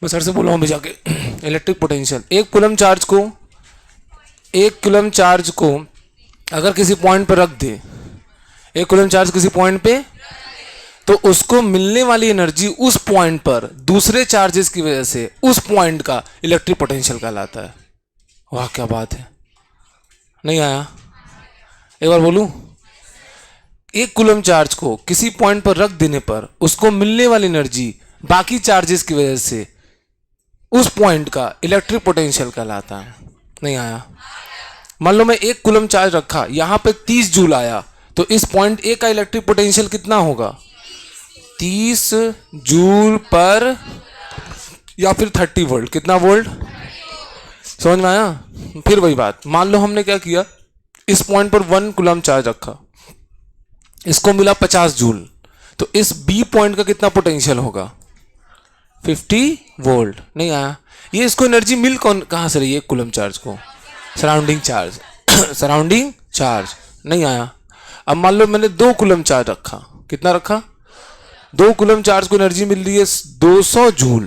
मैं सर से बोला हूँ भी जाके इलेक्ट्रिक पोटेंशियल एक कूलम चार्ज को अगर किसी पॉइंट पर रख दे, एक कूलम चार्ज किसी पॉइंट पे, तो उसको मिलने वाली एनर्जी उस पॉइंट पर दूसरे चार्जेस की वजह से उस पॉइंट का इलेक्ट्रिक पोटेंशियल कहलाता है। वाह क्या बात है, नहीं आया? एक बार बोलूं, एक कूलम चार्ज को किसी पॉइंट पर रख देने पर उसको मिलने वाली एनर्जी बाकी चार्जेस की वजह से उस पॉइंट का इलेक्ट्रिक पोटेंशियल कहलाता है। नहीं आया? मान लो मैं एक कूलम चार्ज रखा, यहां पे 30 जूल आया, तो इस पॉइंट ए का इलेक्ट्रिक पोटेंशियल कितना होगा? 30 जूल पर या फिर 30 वोल्ट। कितना वोल्ट? समझ में आया? फिर वही बात, मान लो हमने क्या किया, इस पॉइंट पर 1 कूलम चार्ज रखा, इसको मिला 50 जूल, तो इस बी पॉइंट का कितना पोटेंशियल होगा? 50 वोल्ट। नहीं आया? ये इसको एनर्जी मिल कहां से रही है? एक कूलम चार्ज को सराउंडिंग चार्ज सराउंडिंग चार्ज। नहीं आया? अब मान लो मैंने 2 कूलम चार्ज रखा, कितना रखा? 2 कूलम चार्ज को एनर्जी मिल रही है 200 जूल।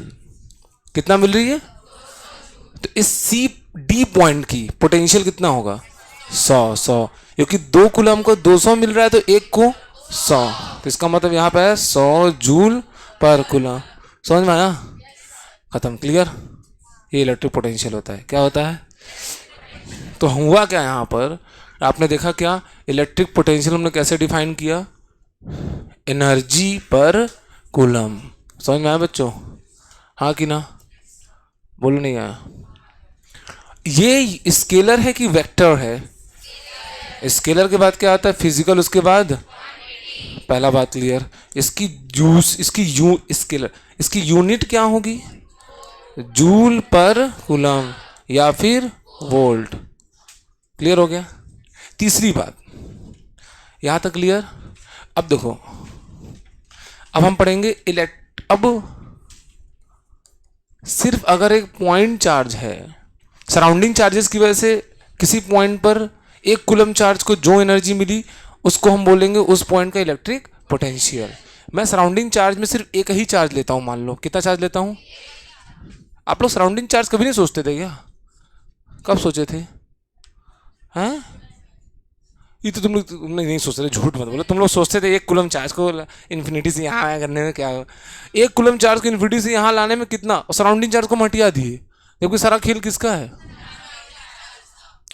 कितना मिल रही है? तो इस सी डी पॉइंट की पोटेंशियल कितना होगा? 100 क्योंकि 2 कूलम को 200 मिल रहा है तो एक को 100, तो इसका मतलब यहाँ पे है 100 जूल पर कूलम। समझ में आया? खत्म, क्लियर? ये इलेक्ट्रिक पोटेंशियल होता है। क्या होता है? तो हुआ क्या यहाँ पर, आपने देखा क्या इलेक्ट्रिक पोटेंशियल हमने कैसे डिफाइन किया? एनर्जी पर कूलम। समझ में आया बच्चों? हाँ कि ना? बोलो नहीं आया? ये स्केलर है कि वेक्टर है? स्केलर के बाद क्या आता है? फिजिकल। उसके बाद पहला बात क्लियर। इसकी यूनिट क्या होगी? जूल पर कूलम या फिर वोल्ट। क्लियर हो गया? तीसरी बात, यहां तक क्लियर? अब देखो, अब हम पढ़ेंगे अब सिर्फ अगर एक पॉइंट चार्ज है, सराउंडिंग चार्जेस की वजह से किसी पॉइंट पर एक कूलम चार्ज को जो एनर्जी मिली उसको हम बोलेंगे उस पॉइंट का इलेक्ट्रिक पोटेंशियल। मैं सराउंडिंग चार्ज में सिर्फ एक ही चार्ज लेता हूं, मान लो कितना चार्ज लेता हूं? आप लोग सराउंडिंग चार्ज कभी नहीं सोचते थे क्या? कब सोचे थे? हैं? ये तो तुमने नहीं सोचते थे, झूठ मत बोलो। तुम लोग सोचते थे एक कूलम चार्ज को इन्फिनिटी से यहाँ करने में क्या हो, एक कूलम चार्ज को इन्फिनिटी से यहाँ लाने में कितना, सराउंडिंग चार्ज को हम हटिया दिए। जबकि सारा खेल किसका है?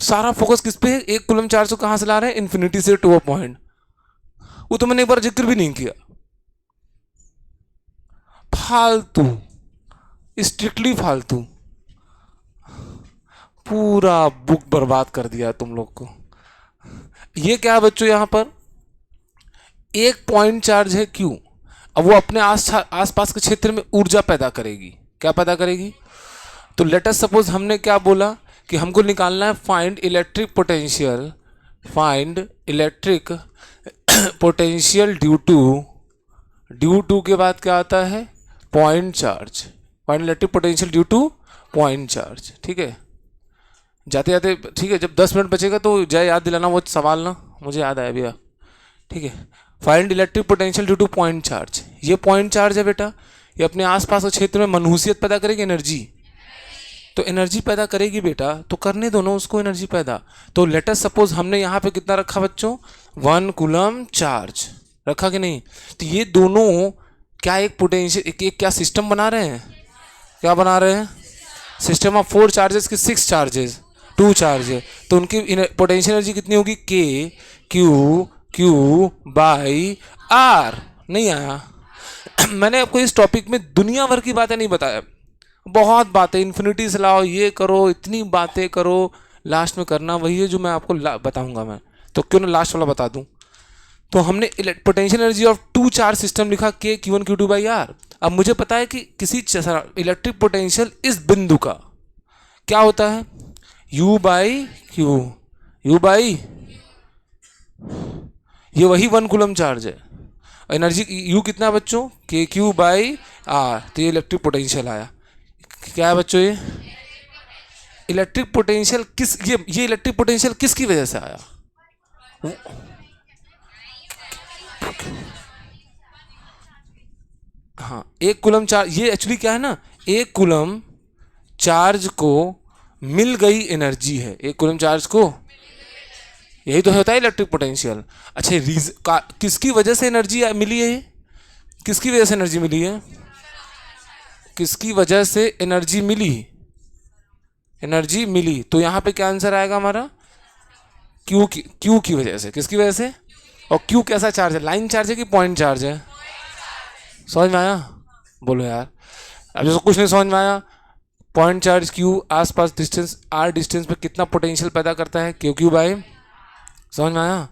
सारा फोकस किस पे है? एक कूलम चार्ज को कहां से ला रहे हैं? इन्फिनिटी से टू अ पॉइंट। वो तो मैंने एक बार जिक्र भी नहीं किया। फालतू, स्ट्रिक्टली फालतू, पूरा बुक बर्बाद कर दिया तुम लोग को। ये क्या है बच्चों? यहां पर एक पॉइंट चार्ज है क्यू, अब वो अपने आसपास के क्षेत्र में ऊर्जा पैदा करेगी। क्या पैदा करेगी? तो लेट अस सपोज हमने क्या बोला कि हमको निकालना है find electric potential, find electric potential due to के बाद क्या आता है? Point charge. Find electric potential due to point charge. ठीक है, जाते जाते ठीक है, जब 10 मिनट बचेगा तो जय याद दिलाना वो सवाल ना, मुझे याद आया भैया। ठीक है, find electric potential due to point charge. ये पॉइंट चार्ज है बेटा, ये अपने आसपास के क्षेत्र में मनहूसियत पैदा करेगी, एनर्जी। तो एनर्जी पैदा करेगी बेटा, तो करने दो ना उसको एनर्जी पैदा। तो लेट अस सपोज हमने यहाँ पे कितना रखा बच्चों? 1 कूलम चार्ज रखा कि नहीं? तो ये दोनों क्या एक पोटेंशियल एक क्या सिस्टम बना रहे हैं? क्या बना रहे हैं? सिस्टम ऑफ 4 चार्जेस की 6 चार्जेस, 2 चार्ज है, तो उनकी पोटेंशियल एनर्जी कितनी होगी? Q by R. नहीं आया? मैंने आपको इस टॉपिक में दुनिया भर की बातें नहीं बताया, बहुत बातें, इन्फिनिटी से लाओ, ये करो, इतनी बातें करो, लास्ट में करना वही है जो मैं आपको बताऊंगा। मैं तो क्यों ना लास्ट वाला बता दूं। तो हमने potential energy of 2 charge system लिखा के Q1 Q2 बाई आर। अब मुझे पता है कि किसी इलेक्ट्रिक पोटेंशियल इस बिंदु का क्या होता है? U by Q, U by, ये वही 1 कूलम चार्ज है। एनर्जी U कितना बच्चों? KQ by R. तो ये इलेक्ट्रिक पोटेंशियल आया। क्या है बच्चों? ये इलेक्ट्रिक पोटेंशियल ये इलेक्ट्रिक पोटेंशियल किसकी वजह से आया? हाँ, एक कूलम चार्ज, ये एक्चुअली क्या है ना, एक कूलम चार्ज को मिल गई एनर्जी है, एक कूलम चार्ज को, यही तो होता है इलेक्ट्रिक पोटेंशियल। अच्छा, किसकी वजह से एनर्जी मिली है, किसकी वजह से एनर्जी मिली है, किसकी वजह से एनर्जी मिली, एनर्जी मिली, तो यहाँ पे क्या आंसर आएगा हमारा, क्यू की वजह से, किसकी वजह से, और क्यू कैसा चार्ज है, लाइन चार्ज है कि पॉइंट चार्ज है, समझ में आया, बोलो यार, अब जैसे कुछ नहीं समझ में आया, पॉइंट चार्ज क्यू आसपास डिस्टेंस आर डिस्टेंस पे कितना पोटेंशियल पैदा करता है, क्यू क्यू बाय, समझ में आया।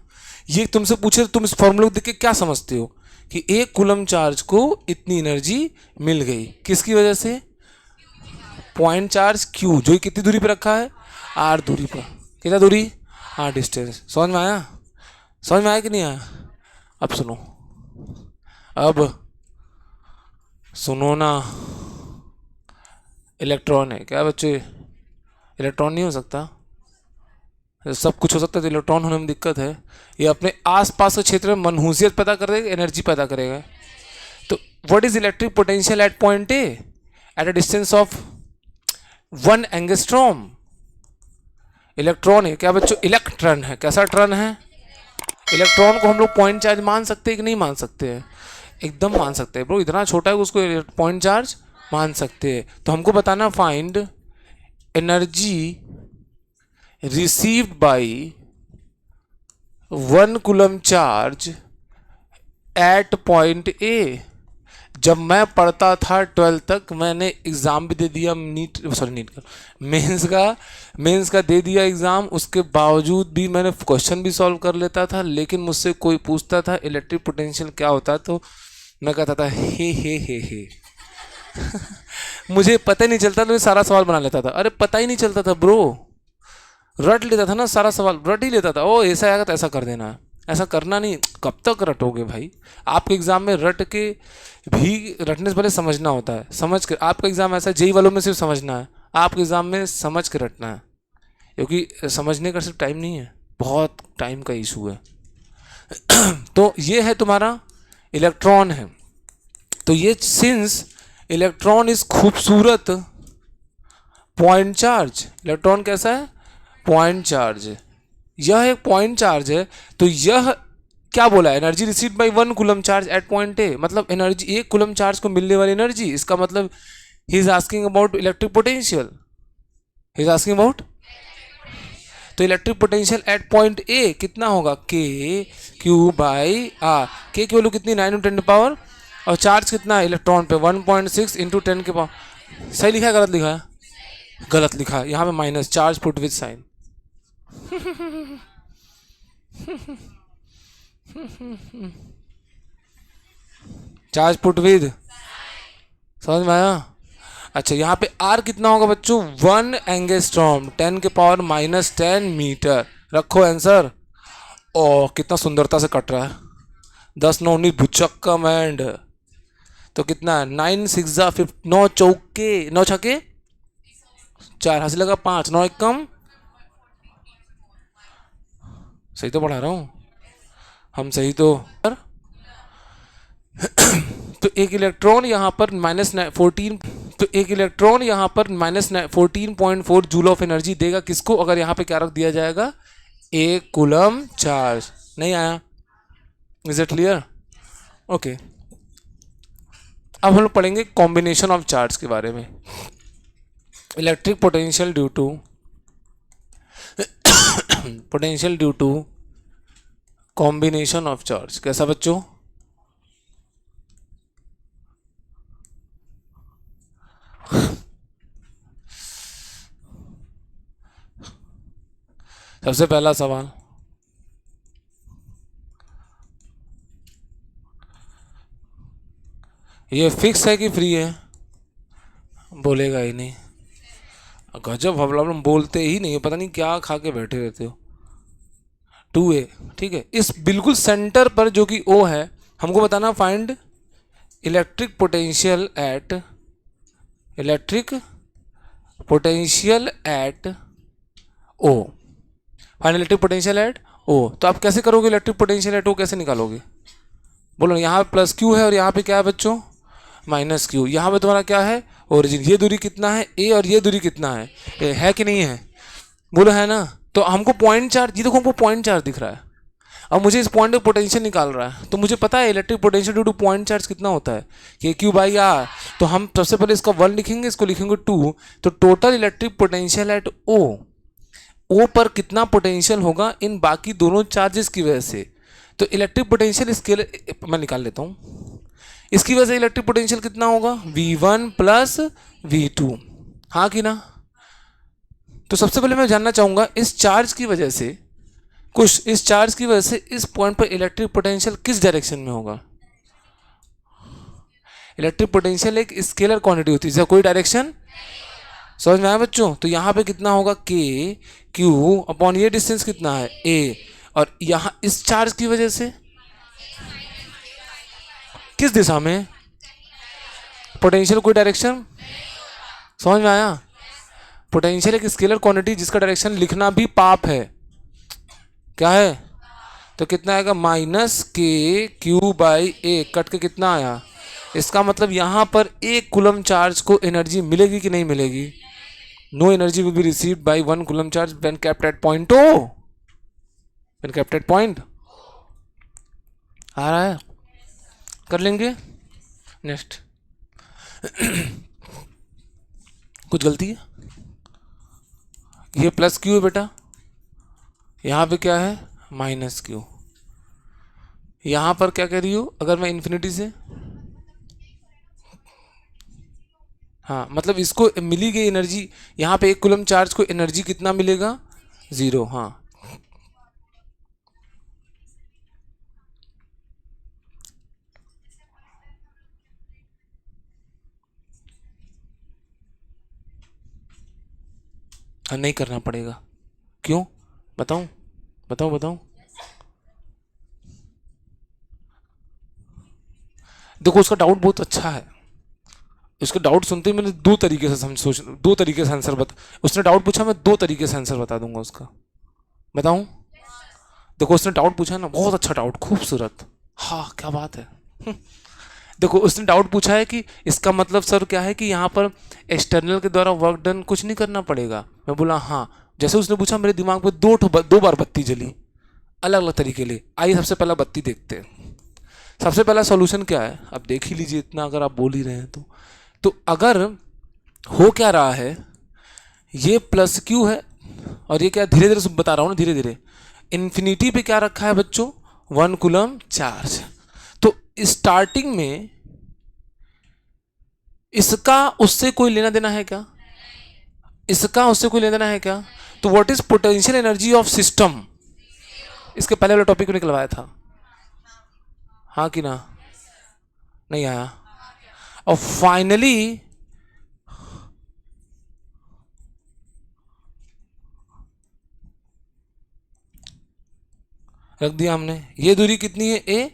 ये तुमसे पूछे तो तुम इस फॉर्मूले को देख के क्या समझते हो कि एक कूलम चार्ज को इतनी एनर्जी मिल गई, किसकी वजह से, पॉइंट चार्ज क्यू, जो कितनी दूरी पे रखा है, आर दूरी पर, कितना दूरी, आर डिस्टेंस, समझ में आया, समझ में आया कि नहीं आया। अब सुनो, अब सुनो ना, इलेक्ट्रॉन है क्या बच्चे, इलेक्ट्रॉन नहीं हो सकता, सब कुछ हो सकता है, तो इलेक्ट्रॉन होने में दिक्कत है, ये अपने आसपास के क्षेत्र में मनहूसियत पैदा करेगा, एनर्जी पैदा करेगा। तो what is electric potential at point A at a distance of 1 angstrom, electron है क्या बच्चों, इलेक्ट्रॉन है, कैसा ट्रॉन है, इलेक्ट्रॉन को हम लोग पॉइंट चार्ज मान सकते हैं कि नहीं मान सकते हैं, एकदम मान सकते हैं ब्रो, इतना छोटा है उसको पॉइंट चार्ज मान सकते हैं। तो हमको बताना, find energy received by 1 coulomb charge at point ए। जब मैं पढ़ता था 12th तक, मैंने एग्ज़ाम भी दे दिया, नीट का मेंस का दे दिया एग्ज़ाम, उसके बावजूद भी मैंने क्वेश्चन भी सॉल्व कर लेता था, लेकिन मुझसे कोई पूछता था इलेक्ट्रिक पोटेंशियल क्या होता है, तो मैं कहता था हे मुझे पता ही नहीं चलता, तो मैं सारा सवाल बना लेता था, अरे पता ही नहीं चलता था ब्रो, रट लेता था ना, सारा सवाल रट ही लेता था, ओ ऐसा आएगा तो ऐसा कर देना है, ऐसा करना नहीं, कब तक रटोगे भाई, आपके एग्ज़ाम में रट के भी, रटने से पहले समझना होता है, समझ कर, आपका एग्ज़ाम ऐसा जेई वालों में सिर्फ समझना है, आपके एग्ज़ाम में समझ के रटना है, क्योंकि समझने का सिर्फ टाइम नहीं है, बहुत टाइम का इशू है। तो ये है तुम्हारा इलेक्ट्रॉन है, तो ये सिंस इलेक्ट्रॉन इज खूबसूरत पॉइंट चार्ज, इलेक्ट्रॉन कैसा है, पॉइंट चार्ज, यह एक पॉइंट चार्ज है, तो यह क्या बोला, energy received by 1 coulomb charge at point ए, मतलब एनर्जी, एक कूलम चार्ज को मिलने वाली एनर्जी, इसका मतलब he is asking about electric potential, he is asking about, तो electric potential at point A कितना होगा, के क्यू बाई आर, के की वैल्यू कितनी, 9 × 10⁻, और चार्ज कितना है इलेक्ट्रॉन पे, 1.6 × 10⁻, सही लिखा है गलत लिखा है, गलत लिखा है, यहाँ पे minus, charge put with sign, charge put with, समझ में आया। अच्छा, यहाँ पे आर कितना होगा बच्चों, 1 एंगस्ट्रॉम, 10⁻⁻10 मीटर, रखो आंसर, ओ कितना सुंदरता से कट रहा है, 10 9 19 भुचक कमेंड, तो कितना है, 9 6 9 चौके 9 छके 4, हंसी लगा 5, 9 1 कम, सही तो पढ़ा रहा हूँ हम, सही तो तो एक इलेक्ट्रॉन यहाँ पर -14, तो एक इलेक्ट्रॉन यहाँ पर -14.4 जूल ऑफ एनर्जी देगा किसको, अगर यहाँ पे क्या रख दिया जाएगा, एक कूलम चार्ज, नहीं आया, इज इट क्लियर, ओके। अब हम लोग पढ़ेंगे कॉम्बिनेशन ऑफ चार्ज के बारे में, electric potential due to combination of charge, कैसा बच्चों, सबसे पहला सवाल, ये फिक्स है कि फ्री है, बोलेगा ही नहीं, गजब हम बोलते ही नहीं, पता नहीं क्या खा के बैठे रहते हो। 2A, ठीक है, इस बिल्कुल सेंटर पर जो कि O है, हमको बताना find electric potential eight O, find electric potential eight O। तो आप कैसे करोगे, इलेक्ट्रिक पोटेंशियल एट O कैसे निकालोगे, बोलो, यहाँ प्लस Q है और यहाँ पे क्या है बच्चों, माइनस क्यू। यहाँ पे तुम्हारा क्या है, ओरिजिन। ये दूरी कितना है, ए, और ये दूरी कितना है, ए, है कि नहीं है, बोलो है ना। तो हमको पॉइंट चार्ज, ये देखो हमको पॉइंट चार्ज दिख रहा है। अब मुझे इस पॉइंट पे पोटेंशियल निकाल रहा है, तो मुझे पता है electric potential due to point charge कितना होता है, के क्यू बाई आर। तो हम सबसे पहले इसका 1 लिखेंगे, इसको लिखेंगे 2। तो टोटल इलेक्ट्रिक पोटेंशियल एट ओ पर कितना पोटेंशियल होगा इन बाकी दोनों चार्जेस की वजह से। तो इलेक्ट्रिक पोटेंशियल स्केलर मैं निकाल लेता हूँ, इसकी वजह से इलेक्ट्रिक पोटेंशियल कितना होगा, V1 प्लस V2, हाँ कि ना। तो सबसे पहले मैं जानना चाहूंगा इस चार्ज की वजह से, कुछ इस चार्ज की वजह से इस पॉइंट पर इलेक्ट्रिक पोटेंशियल किस डायरेक्शन में होगा। इलेक्ट्रिक पोटेंशियल एक स्केलर क्वांटिटी होती है, कोई डायरेक्शन, समझ में आया बच्चों। तो यहाँ पे कितना होगा, के क्यू अपॉन ये डिस्टेंस कितना है, ए, और यहाँ इस चार्ज की वजह से किस दिशा में, पोटेंशियल कोई डायरेक्शन, समझ में आया। पोटेंशियल एक स्केलर क्वांटिटी जिसका डायरेक्शन लिखना भी पाप है, क्या है। तो कितना आएगा, माइनस के क्यू बाई ए, कट के कितना आया। इसका मतलब यहाँ पर एक कूलम चार्ज को एनर्जी मिलेगी कि नहीं मिलेगी, no energy will be received by 1 coulomb charge when kept at point O, when kept at point. आ रहा है, कर लेंगे नेक्स्ट। कुछ गलती है, ये प्लस क्यू है बेटा, यहाँ पे क्या है, माइनस क्यू। यहाँ पर क्या कह रही हो, अगर मैं इन्फिनिटी से, हाँ मतलब इसको मिली गई एनर्जी, यहाँ पे एक कूलम चार्ज को एनर्जी कितना मिलेगा, 0, हाँ। नहीं करना पड़ेगा, क्यों, बताऊं, बताऊं बताऊं। देखो उसका डाउट बहुत अच्छा है, उसका डाउट सुनते ही मैंने दो तरीके से आंसर बता, उसने डाउट पूछा, मैं 2 तरीके से आंसर बता दूंगा उसका, बताऊं। देखो उसने डाउट पूछा ना, बहुत अच्छा डाउट, खूबसूरत, हाँ क्या बात है। देखो उसने डाउट पूछा है कि इसका मतलब सर क्या है कि यहाँ पर एक्सटर्नल के द्वारा वर्क डन कुछ नहीं करना पड़ेगा। मैं बोला हाँ। जैसे उसने पूछा मेरे दिमाग में 2 बार बत्ती जली, अलग अलग तरीके लिए। आइए सबसे पहला बत्ती देखते हैं। सबसे पहला सॉल्यूशन क्या है, अब देख ही लीजिए, इतना अगर आप बोल ही रहे हैं तो अगर हो क्या रहा है, ये प्लस क्यू है और ये क्या, धीरे धीरे बता रहा हूँ ना, धीरे धीरे। इन्फिनिटी पे क्या रखा है बच्चों, 1 कूलम चार्ज। तो स्टार्टिंग में इसका उससे कोई लेना देना है क्या, इसका उससे कोई लेना देना है क्या। तो what is potential energy of system, इसके पहले वाले टॉपिक को निकलवाया था, हाँ कि ना, नहीं आया। और फाइनली रख दिया हमने, ये दूरी कितनी है, ए,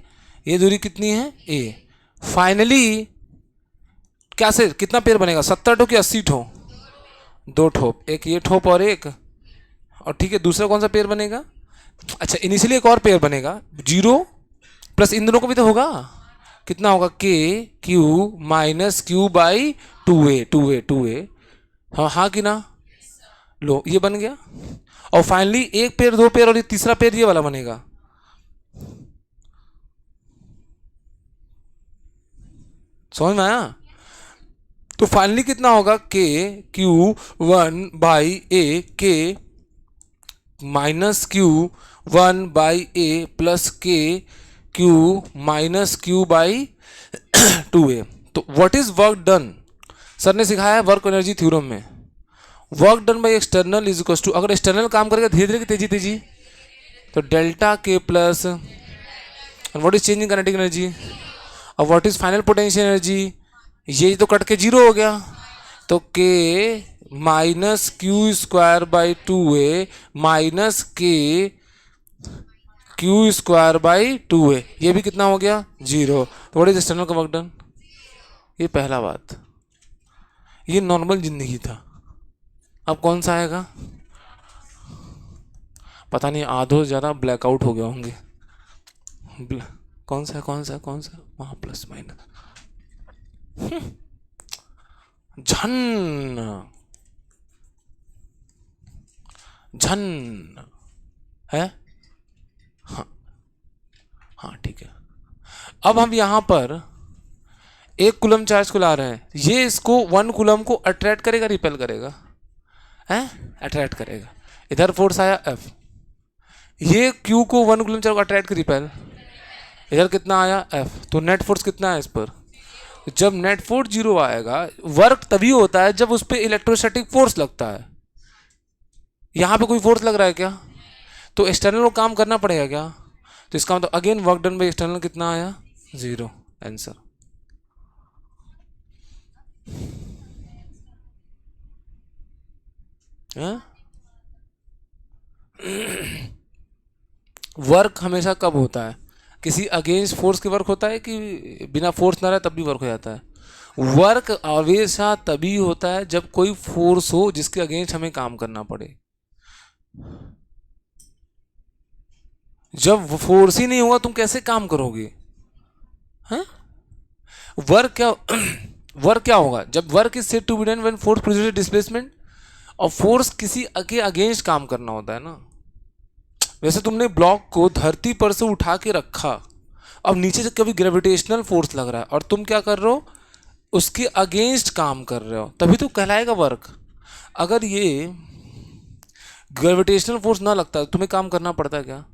ये दूरी कितनी है, ए। फाइनली क्या से कितना पेयर बनेगा, 70 ठो कि 80 ठो, 2 ठोप, एक ये ठोप और एक, और ठीक है दूसरा कौन सा पेयर बनेगा, अच्छा इनिशियली एक और पेयर बनेगा, 0 प्लस इन दोनों को भी तो होगा, कितना होगा, K Q minus Q by 2a, हाँ हाँ कि ना। लो ये बन गया, और फाइनली एक पेयर, 2 पेयर, और ये तीसरा पेयर ये वाला बनेगा। समझ में आया। तो फाइनली कितना होगा, K Q 1 by A, K minus Q 1 by A plus K Q minus Q by 2a। तो what is work done, sir ने सिखाया है वर्क एनर्जी थ्योरम में, work done by external is equal to, अगर external काम करेगा धीरे धीरे तेजी तेजी, तो delta K plus, what is change in kinetic energy, और what is final potential energy, ये तो कट के 0 हो गया। तो K minus Q square by 2a minus के क्यू स्क्वायर बाई 2a, ये भी कितना हो गया, 0। तो व्हाट इज एक्सटर्नल का वर्क डन, ये पहला बात, ये नॉर्मल जिंदगी था। अब कौन सा आएगा, पता नहीं, आधो ज़्यादा ब्लैकआउट हो गया होंगे। कौन सा वहाँ प्लस माइनस, झन झन है। हाँ हाँ ठीक है। अब हम यहां पर एक कूलम चार्ज को ला रहे हैं, ये इसको 1 कूलम को अट्रैक्ट करेगा रिपेल करेगा, है अट्रैक्ट करेगा। इधर फोर्स आया F, ये Q को 1 कूलम चार्ज को अट्रैक्ट कर रिपेल, इधर कितना आया F, तो नेट फोर्स कितना है इस पर। जब नेट फोर्स 0 आएगा, वर्क तभी होता है जब उस पर इलेक्ट्रोस्टैटिक फोर्स लगता है। यहां पे कोई फोर्स लग रहा है क्या, तो एक्सटर्नल को काम करना पड़ेगा क्या, तो इसका मतलब again work done by external कितना आया 0, आंसर। वर्क हमेशा कब होता है, किसी अगेंस्ट फोर्स के वर्क होता है कि बिना फोर्स ना रहे तब भी वर्क हो जाता है। वर्क हमेशा तभी होता है जब कोई फोर्स हो जिसके अगेंस्ट हमें काम करना पड़े। जब फोर्स ही नहीं होगा तुम कैसे काम करोगे, हैं। वर्क क्या वर्क क्या होगा, जब work is said to be done when force produces displacement, और फोर्स किसी के अगेंस्ट काम करना होता है ना। वैसे तुमने ब्लॉक को धरती पर से उठा के रखा, अब नीचे से कभी ग्रेविटेशनल फोर्स लग रहा है और तुम क्या कर रहे हो, उसके अगेंस्ट काम कर रहे हो, तभी तो कहलाएगा वर्क। अगर ये ग्रेविटेशनल फोर्स ना लगता तुम्हें काम करना पड़ता क्या,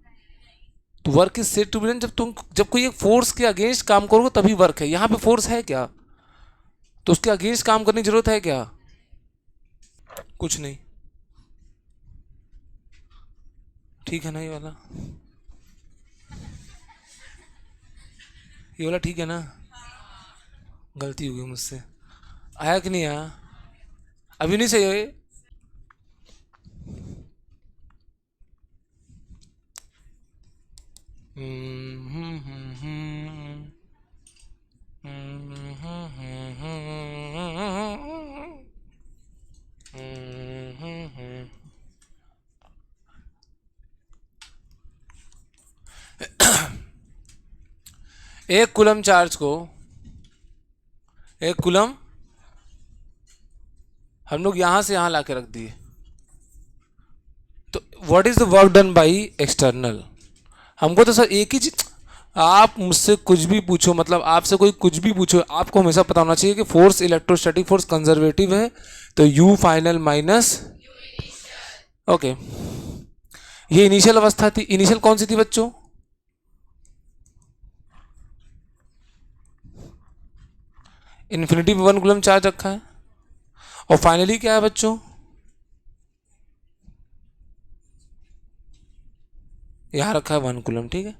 तो work is said to be done जब कोई एक फोर्स के अगेंस्ट काम करोगे तभी वर्क है। यहां पे फोर्स है क्या, तो उसके अगेंस्ट काम करने की जरूरत है क्या, कुछ नहीं। ठीक है ना ये वाला ठीक है ना, गलती हो गई मुझसे, आया कि नहीं आया, अभी नहीं सही है। एक कूलम चार्ज को, एक कूलम हम लोग यहां से यहां लाके रख दिए, तो what is the work done by external. हमको तो सर एक ही चीज, आप मुझसे कुछ भी पूछो, मतलब आपसे कोई कुछ भी पूछो, आपको हमेशा पता होना चाहिए कि फोर्स इलेक्ट्रोस्टैटिक फोर्स कंजर्वेटिव है, तो यू फाइनल माइनस, ओके। ये इनिशियल अवस्था थी, इनिशियल कौन सी थी बच्चों, इन्फिनिटी पे 1 कूलम चार्ज रखा है, और फाइनली क्या है बच्चों, यहां रखा है 1 कूलम, ठीक है।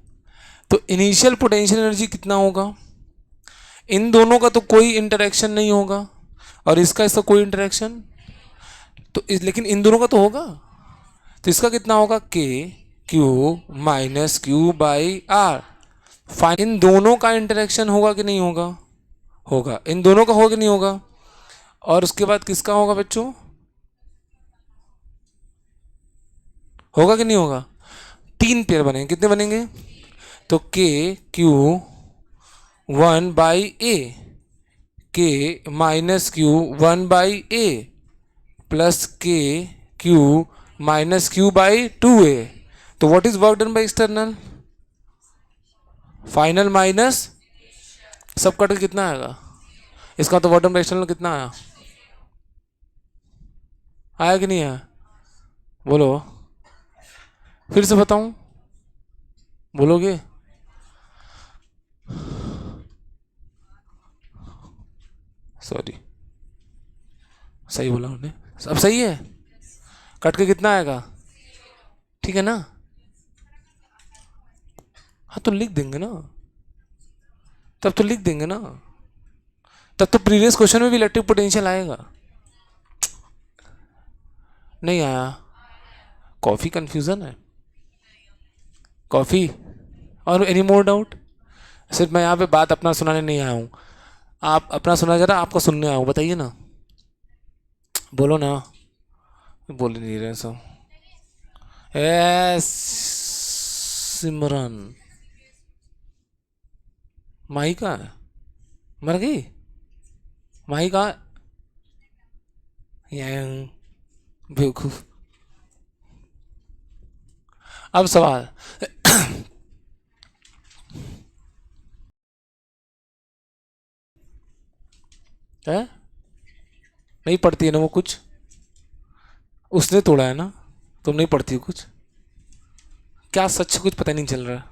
तो इनिशियल पोटेंशियल एनर्जी कितना होगा, इन दोनों का तो कोई इंटरेक्शन नहीं होगा, और इसका इसका कोई इंटरेक्शन, तो लेकिन इन दोनों का तो होगा, तो इसका कितना होगा K Q minus Q by R. इन दोनों का इंटरेक्शन होगा कि नहीं होगा, होगा, इन दोनों का होगा कि नहीं होगा, और उसके बाद किसका होगा बच्चों, होगा कि नहीं होगा, 3 पेयर बनेंगे, कितने बनेंगे, तो के क्यू 1/a, के minus Q 1/a plus K Q minus Q by 2a। तो what is work done by external, final minus सब कट के कितना आएगा, इसका तो वर्क डन बाई एक्सटर्नल कितना आया, आया कि नहीं आया, बोलो, फिर से बताऊं, बोलोगे, सॉरी, सही बोला उन्होंने, अब सही है, कट के कितना आएगा, ठीक है ना, हाँ तो लिख देंगे ना, तब तो लिख देंगे ना, तब तो प्रीवियस क्वेश्चन में भी इलेक्ट्रिक पोटेंशियल आएगा, नहीं आया, कॉफी कंफ्यूजन है, कॉफी, और एनी मोर डाउट, सिर्फ मैं यहाँ पे बात अपना सुनाने नहीं आया हूँ, आप अपना सुना जा रहा, आपका सुनने आया हूँ, बताइए ना, बोलो ना, बोल ही नहीं रहे सब, सिमरन माई का है? मर गई, माही कहाँ? यहाँ। बेवकूफ। अब सवाल है, नहीं पढ़ती है ना वो कुछ, उसने तोड़ा है ना, तुम नहीं पढ़ती हो कुछ, क्या सच कुछ पता नहीं चल रहा।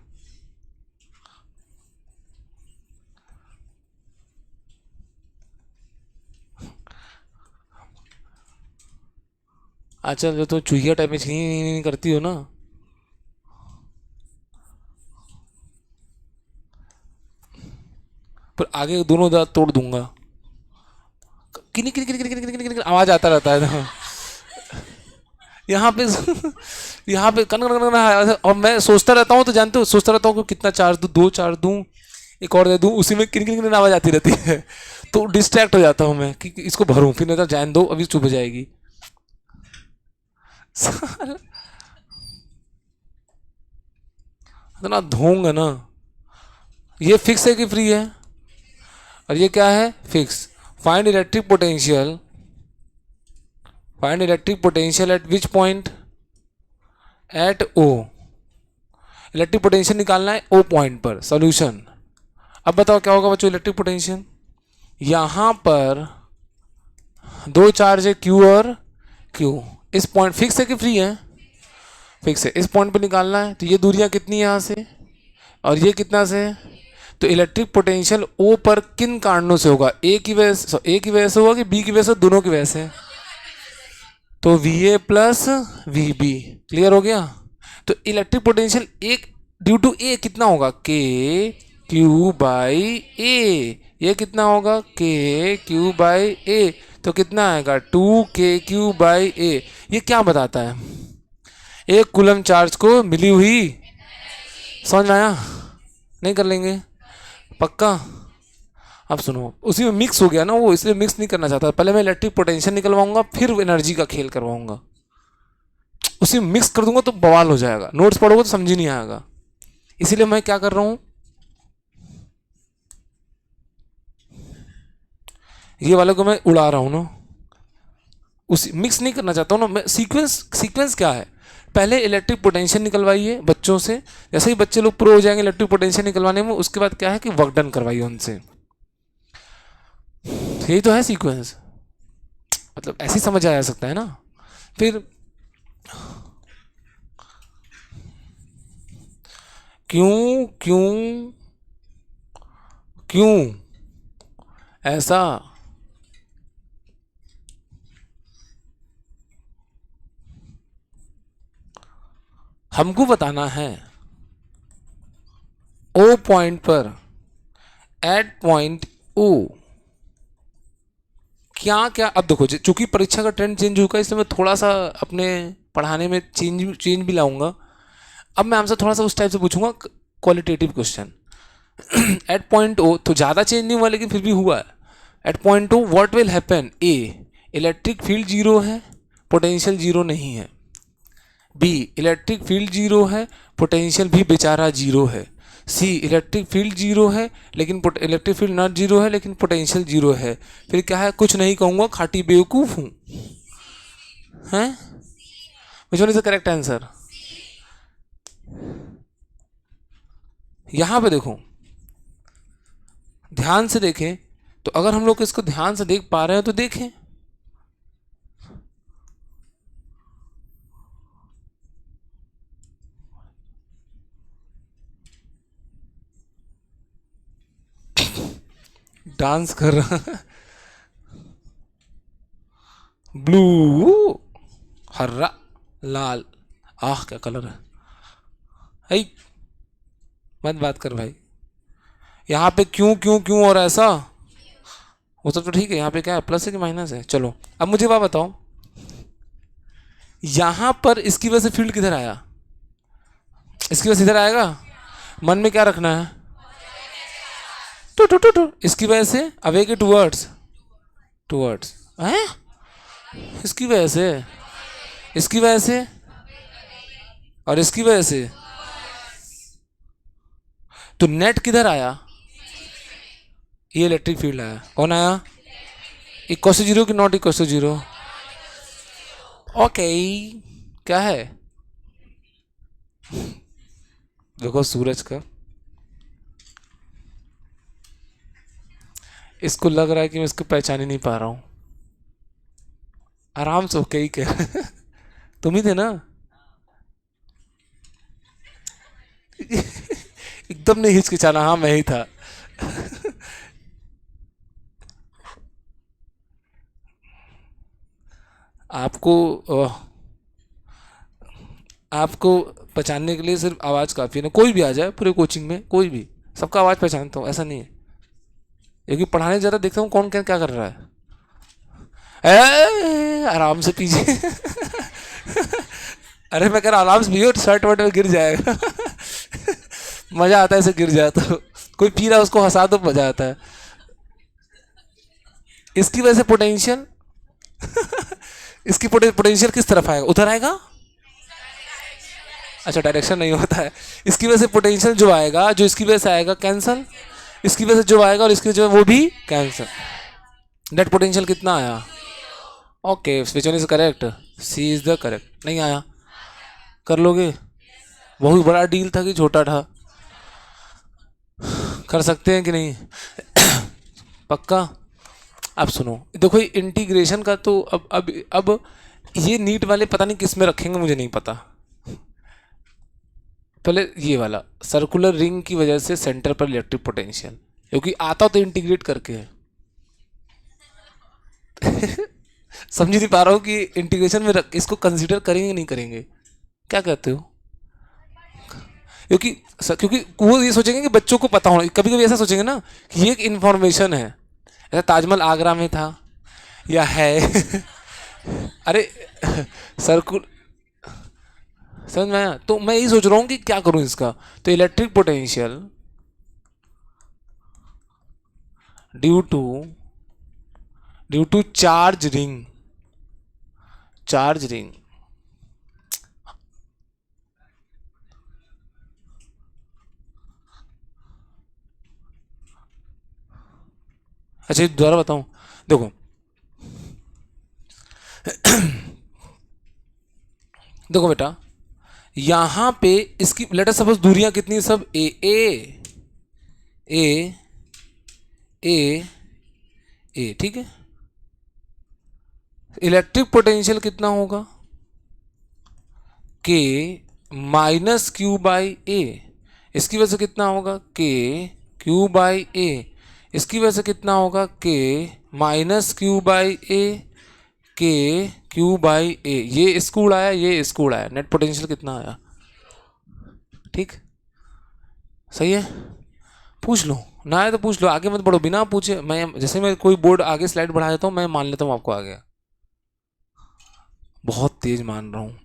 अच्छा जो तो चूहिया टाइप में नहीं करती हो ना, पर आगे दोनों दांत तोड़ दूंगा। किनी किनी किनी किनी किनी किनी आवाज आता रहता है ना यहाँ पे यहाँ पे कन कन कन, और मैं सोचता रहता हूँ, तो जानते हो सोचता रहता हूँ कि कितना चार्ज दूँ, 2 4 दूँ, एक और दे दूँ, उसी में किन किन किन आवाज आती रहती है तो डिस्ट्रैक्ट हो जाता हूँ मैं कि इसको भरूं, फिर नहीं तो जान दो अभी चुप हो जाएगी इतना धोंगा ना। ये फिक्स है कि फ्री है? और ये क्या है? Fix. Find electric potential, find electric potential at which point? At O. Electric potential निकालना है ओ पॉइंट पर। सॉल्यूशन। अब बताओ क्या होगा बच्चों इलेक्ट्रिक पोटेंशियल? यहां पर दो चार्ज है क्यू और क्यू, इस पॉइंट फिक्स है कि फ्री है? फिक्स है, इस पॉइंट पे निकालना है। तो ये दूरियां कितनी है यहाँ से, और ये कितना से? तो इलेक्ट्रिक पोटेंशियल ओ पर किन कारणों से होगा? ए की वजह से, ए की वजह से होगा कि बी की वजह से? दोनों की वजह से। तो V A plus V B. Clear हो गया? तो इलेक्ट्रिक पोटेंशियल एक ड्यू टू ए कितना होगा? के क्यू बाई ए। ये कितना होगा? के क्यू बाई ए। तो कितना आएगा? 2 k⁻² ए। ये क्या बताता है? एक कूलम चार्ज को मिली हुई, समझ में आया? नहीं कर लेंगे पक्का? अब सुनो, उसी में मिक्स हो गया ना वो, इसलिए मिक्स नहीं करना चाहता। पहले मैं इलेक्ट्रिक पोटेंशियल निकलवाऊंगा, फिर एनर्जी का खेल करवाऊंगा। उसी में मिक्स कर दूंगा तो बवाल हो जाएगा, नोट्स पढ़ोगे तो समझ ही नहीं आएगा। इसीलिए मैं क्या कर रहा हूं, ये वाले को मैं उड़ा रहा हूं ना, उसी मिक्स नहीं करना चाहता हूं ना मैं। सीक्वेंस, सीक्वेंस क्या है? पहले इलेक्ट्रिक पोटेंशियल निकलवाइए बच्चों से, जैसे ही बच्चे लोग प्रो हो जाएंगे इलेक्ट्रिक पोटेंशियल निकलवाने में, उसके बाद क्या है कि वर्क डन करवाइए उनसे। यही तो है सीक्वेंस, मतलब ऐसे ही समझ आ सकता है ना। फिर क्यों क्यों क्यों ऐसा? हमको बताना है ओ पॉइंट पर, एट पॉइंट ओ क्या क्या। अब देखो चूंकि परीक्षा का ट्रेंड चेंज होगा, इसलिए मैं थोड़ा सा अपने पढ़ाने में चेंज भी लाऊंगा। अब मैं आपसे थोड़ा सा उस टाइप से पूछूंगा, qualitative question. At point O तो ज़्यादा चेंज नहीं हुआ, लेकिन फिर भी हुआ है। At point O what will happen? A electric field zero है, पोटेंशियल जीरो नहीं है। बी इलेक्ट्रिक फील्ड जीरो है, पोटेंशियल भी बेचारा जीरो है। सी इलेक्ट्रिक फील्ड जीरो है लेकिन इलेक्ट्रिक फील्ड नॉट जीरो है लेकिन पोटेंशियल जीरो है। फिर क्या है? कुछ नहीं कहूँगा, खाटी बेवकूफ़ हूँ। हैं? विच one is the correct answer? यहाँ पे देखो, ध्यान से देखें, तो अगर हम लोग इसको ध्यान से देख पा रहे हैं तो देखें। डांस कर रहा है। ब्लू, हरा, लाल, आह क्या कलर है। आई मत बात कर भाई। यहाँ पे क्यों क्यों क्यों और ऐसा, वो सब तो ठीक है। यहाँ पे क्या है, प्लस है कि माइनस है? चलो अब मुझे बात बताओ, यहाँ पर इसकी वजह से फील्ड किधर आया? इसकी वजह से इधर आएगा। मन में क्या रखना है? Two two two two. इसकी वजह से अवे के टूवर्ड्स, टूवर्ड्स है। इसकी वजह से, इसकी वजह से, और इसकी वजह से। तो नेट किधर आया? ये इलेक्ट्रिक फील्ड आया। कौन आया? इक्वल टू जीरो कि not equal to zero? Okay, क्या है? देखो सूरज का, इसको लग रहा है कि मैं इसको पहचान ही नहीं पा रहा हूं। आराम से ओके ही कह तुम ही थे ना? एकदम नहीं हिचकिचाना, हाँ मैं ही था। आपको आपको पहचानने के लिए सिर्फ आवाज़ काफ़ी है ना। कोई भी आ जाए पूरे कोचिंग में, कोई भी, सबका आवाज़ पहचानता हूँ, ऐसा नहीं है। क्योंकि पढ़ाने ज़रा देखता हूँ कौन क्या क्या कर रहा है। आराम से पीजिए। अरे मैं कह रहा आराम से पियो, शर्ट वर्ट में गिर जाएगा। मज़ा आता है ऐसे गिर जाए तो। कोई पी रहा है उसको हंसा दो, मज़ा आता है। इसकी वजह से पोटेंशियल इसकी पोटेंशियल किस तरफ आएगा? उधर आएगा। अच्छा, डायरेक्शन नहीं होता है। इसकी वजह से पोटेंशियल जो आएगा, जो इसकी वजह से आएगा कैंसल, इसकी वजह से जो आएगा और इसकी वजह से वो भी कैंसल। नेट पोटेंशियल कितना आया? Okay, which one is correct? C is the correct. नहीं आया? कर लोगे? बहुत बड़ा डील था कि छोटा था? कर सकते हैं कि नहीं? पक्का? अब सुनो, देखो ये इंटीग्रेशन का तो अब ये नीट वाले पता नहीं किस में रखेंगे, मुझे नहीं पता। पहले ये वाला सर्कुलर रिंग की वजह से सेंटर पर इलेक्ट्रिक पोटेंशियल, क्योंकि आता तो इंटीग्रेट करके है। समझ नहीं पा रहा हूँ कि इंटीग्रेशन में इसको कंसीडर करेंगे नहीं करेंगे, क्या कहते हो? क्योंकि वो ये सोचेंगे कि बच्चों को पता होना, कभी कभी ऐसा सोचेंगे ना कि ये एक इन्फॉर्मेशन है, ऐसा ताजमहल आगरा में था या है। अरे सर्कुल, समझ में आया? तो मैं यही सोच रहा हूँ कि क्या करूँ इसका। तो electric potential due to charge ring, charge ring, अच्छा दोबारा बताऊं, देखो देखो बेटा, यहां पे इसकी लेटर सपोज दूरियां कितनी, सब ए ए ए ए ए, ठीक है। इलेक्ट्रिक पोटेंशियल कितना होगा? के माइनस क्यू बाई ए। इसकी वजह से कितना होगा? के क्यू बाई ए। इसकी वजह से कितना होगा? के माइनस क्यू बाई ए, के क्यू बाई ए। ये इसको उड़ाया, ये इसको उड़ाया, नेट पोटेंशियल कितना आया? ठीक, सही है। पूछ लो ना, है तो पूछ लो, आगे मत बढ़ो बिना पूछे। मैं जैसे मैं कोई बोर्ड आगे स्लाइड बढ़ा देता हूँ, मैं मान लेता हूँ आपको आ गया, बहुत तेज मान रहा हूँ।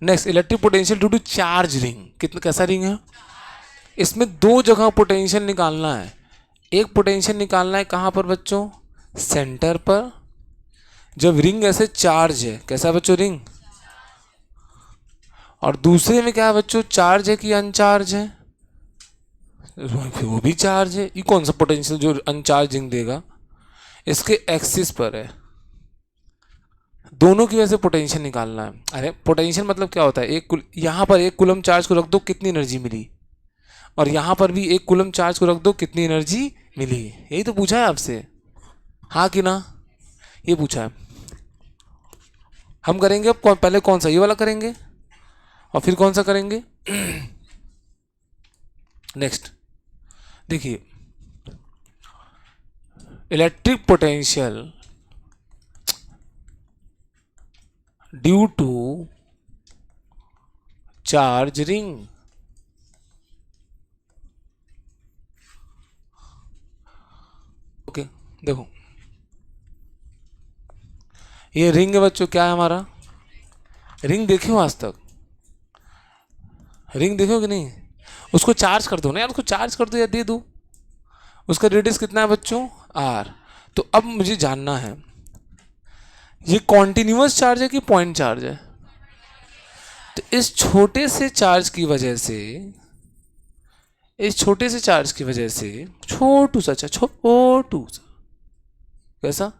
Next, electric potential due to charge ring. कितना, कैसा रिंग है? इसमें दो जगह पोटेंशियल निकालना है। एक पोटेंशियल निकालना है कहाँ पर बच्चों? सेंटर पर, जब रिंग ऐसे चार्ज है। कैसा है बच्चों? रिंग। और दूसरे में क्या है बच्चों? चार्ज है कि अनचार्ज है? वो भी चार्ज है। ये कौन सा पोटेंशियल जो अनचार्ज रिंग देगा? इसके एक्सिस पर है। दोनों की वजह से पोटेंशियल निकालना है। अरे पोटेंशियल मतलब क्या होता है? यहाँ पर एक कूलम चार्ज को रख दो, कितनी एनर्जी मिली, और यहाँ पर भी एक कूलम चार्ज को रख दो, कितनी एनर्जी मिली। यही तो पूछा है आपसे, हाँ कि ना? ये पूछा है। हम करेंगे अब पहले कौन सा, ये वाला करेंगे, और फिर कौन सा करेंगे? नेक्स्ट देखिए, electric potential due to charge ring. Okay देखो, ये रिंग है बच्चों, क्या है हमारा? रिंग देखे हो आज तक? रिंग देखो कि नहीं? उसको चार्ज कर दो ना यार, उसको चार्ज कर दो या दे दो। उसका रेडियस कितना है बच्चों? आर। तो अब मुझे जानना है, ये कॉन्टिन्यूअस चार्ज है कि पॉइंट चार्ज है? तो इस छोटे से चार्ज की वजह से इस छोटे से चार्ज की वजह से छोटू सा छोटू सा कैसा,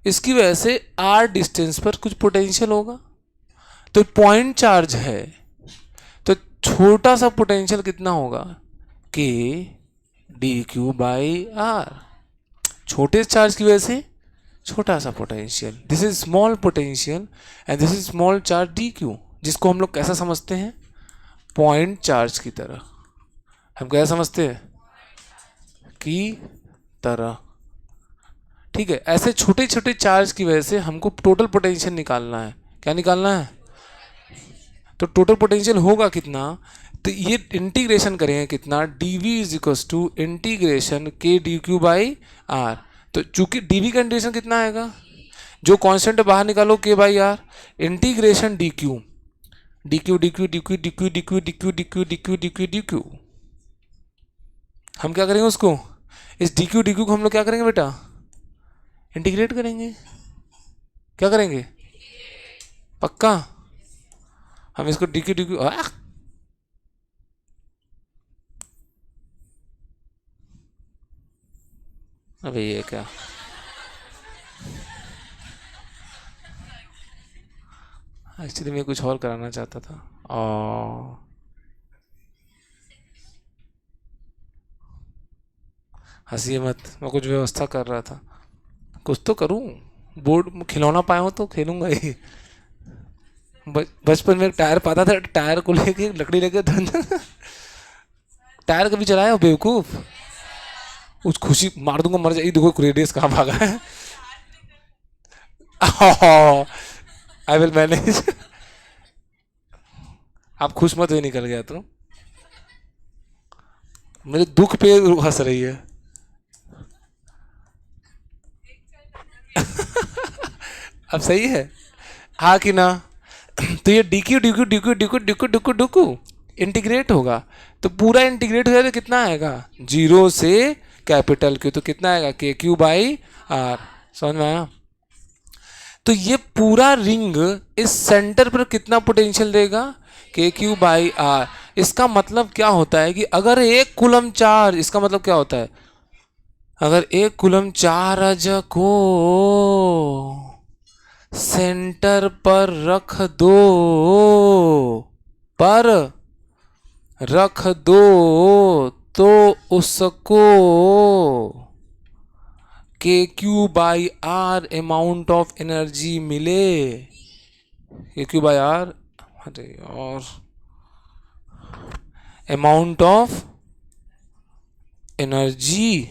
इसकी वजह से r डिस्टेंस पर कुछ पोटेंशियल होगा। तो पॉइंट चार्ज है तो छोटा सा पोटेंशियल कितना होगा, k dq बाई आर। छोटे चार्ज की वजह से छोटा सा potential, this is small potential and this is small charge dq, जिसको हम लोग कैसा समझते हैं, पॉइंट चार्ज की तरह। हम कैसा समझते हैं, की तरह। ठीक है, ऐसे छोटे छोटे चार्ज की वजह से हमको टोटल पोटेंशियल निकालना है। क्या निकालना है, तो टोटल पोटेंशियल होगा कितना, तो ये इंटीग्रेशन करेंगे कितना, dv is equal to integration k dq by R. तो चूंकि dv का इंटीग्रेशन कितना आएगा, जो कांस्टेंट बाहर निकालो k by R, integration dq dq dq dq dq dq dq dq dq dq dq। हम क्या करेंगे उसको, इस dq dq को हम लोग क्या करेंगे बेटा, इंटीग्रेट करेंगे। क्या करेंगे, पक्का, हम इसको dq dq अबे ये क्या, एक्चुअली मैं कुछ और कराना चाहता था। हंसिए मत, मैं कुछ व्यवस्था कर रहा था, कुछ तो करूं, बोर्ड खिलौना पाया हो तो खेलूंगा ही। बचपन में एक टायर पाता था, टायर को लेके लकड़ी लेके टायर कभी चलाया हो बेवकूफ, उस खुशी मार दूंगा मर जाएगी, देखो रेडियस कहाँ भागा है। I will manage. आप खुश मत हुए, निकल गया तो मेरे दुख पे हंस रही है। अब सही है, हाँ कि ना। तो ये D Q D Q D Q D Q D Q D Q D Q integrate होगा, तो पूरा इंटीग्रेट हो जाए तो कितना आएगा, जीरो से कैपिटल क्यू, तो कितना आएगा के क्यू बाई आर। समझ में आया। तो ये पूरा रिंग इस सेंटर पर कितना पोटेंशियल देगा, के क्यू बाई आर। इसका मतलब क्या होता है कि अगर एक कूलम चार्ज, इसका मतलब क्या होता है, अगर एक कूलम चार्ज को सेंटर पर रख दो, पर रख दो, तो उसको K Q by R amount of energy मिले। के क्यू बाई आर, अरे और अमाउंट ऑफ एनर्जी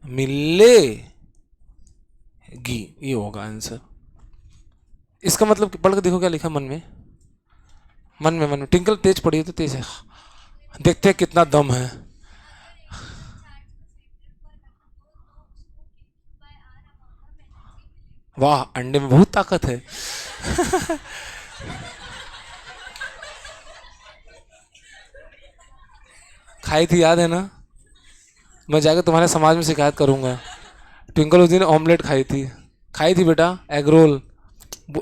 मिलेगी, ये होगा आंसर। इसका मतलब पढ़ के देखो क्या लिखा मन में, मन में ट्विंकल तेज पड़ी है तो तेज है, देखते हैं कितना दम है। वाह, अंडे में बहुत ताकत है। खाई थी, याद है ना, मैं जाकर तुम्हारे समाज में शिकायत करूंगा। ट्विंकल उस दिन ऑमलेट खाई थी बेटा, एग रोल,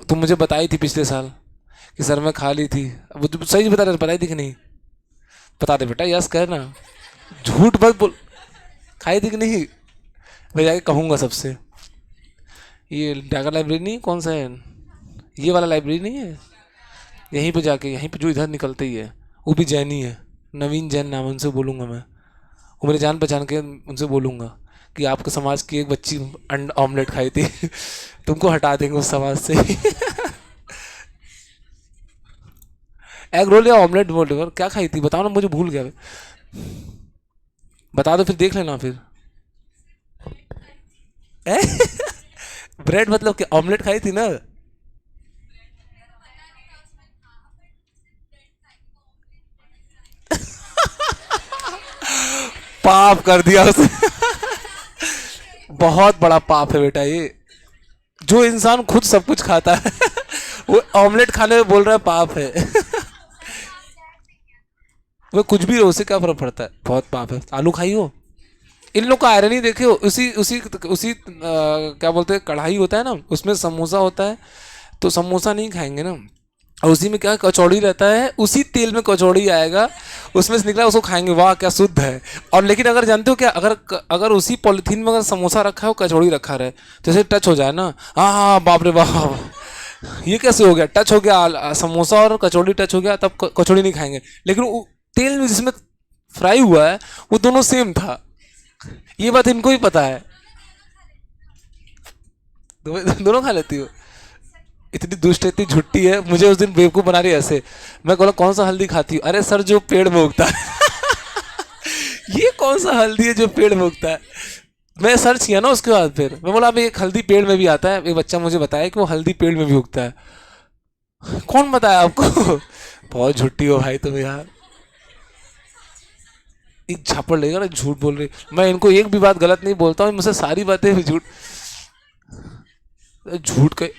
तुम मुझे बताई थी पिछले साल कि सर मैं खा ली थी। अब तुम सही बता रहे, बताई थी कि नहीं, बता दे बेटा, यस कर ना, झूठ मत बोल, खाई थी कि नहीं, मैं जाके कहूँगा सबसे। ये डागा लाइब्रेरी नहीं, कौन सा है, ये वाला लाइब्रेरी नहीं है, यहीं पे जाके, यहीं पे जो इधर निकलते ही है, वो भी जैनी है, नवीन जैन नाम, उनसे बोलूँगा मैं, वो मेरे जान पहचान के, उनसे बोलूँगा कि आपके समाज की एक बच्ची ऑमलेट खाई थी। तुमको हटा देंगे उस समाज से। एग रोल या ऑमलेट बोल रहे हो, क्या खाई थी बताओ ना, मुझे भूल गया, बता दो फिर देख लेना फिर। ब्रेड मतलब क्या, ऑमलेट खाई थी ना। पाप कर दिया उसने। बहुत बड़ा पाप है बेटा ये, जो इंसान खुद सब कुछ खाता है वो ऑमलेट खाने में बोल रहा है पाप है। वो कुछ भी हो, उससे क्या फर्क पड़ता है, बहुत पाप है। आलू खाई हो, इन लोग का आयरन ही देखे हो, उसी उसी उसी क्या बोलते हैं, कढ़ाई होता है ना, उसमें समोसा होता है, तो समोसा नहीं खाएंगे ना, और उसी में क्या कचौड़ी रहता है, उसी तेल में कचौड़ी आएगा, उसमें से निकला उसको खाएंगे, वाह क्या शुद्ध है। और लेकिन अगर जानते हो क्या, अगर अगर उसी पॉलिथीन में अगर समोसा रखा है और कचौड़ी रखा रहे तो जैसे टच हो जाए ना, हाँ हाँ बाप रे बाप, ये कैसे हो गया, टच हो गया, समोसा और कचौड़ी टच हो गया, तब कचौड़ी नहीं खाएंगे। लेकिन तेल में जिसमें फ्राई हुआ है वो दोनों सेम था, ये बात इनको ही पता है। दोनों खा लेती हो, इतनी दुष्ट है, इतनी झुट्टी है, मुझे उस दिन बेवकूफ़ बना रही है ऐसे। मैं बोला कौन सा हल्दी खाती हूँ, अरे सर जो पेड़ में उगता है। ये कौन सा हल्दी है जो पेड़ में उगता है। मैं सर्च किया ना उसके बाद, फिर मैं बोला अभी एक हल्दी पेड़ में भी आता है, एक बच्चा मुझे बताया कि वो हल्दी पेड़ में भी उगता है। कौन बताया आपको? बहुत झुट्टी हो भाई तुम यार, एक झापड़ लेगा ना, झूठ बोल रही। मैं इनको एक भी बात गलत नहीं बोलता हूँ, मुझसे सारी बातें झूठ झूठ के।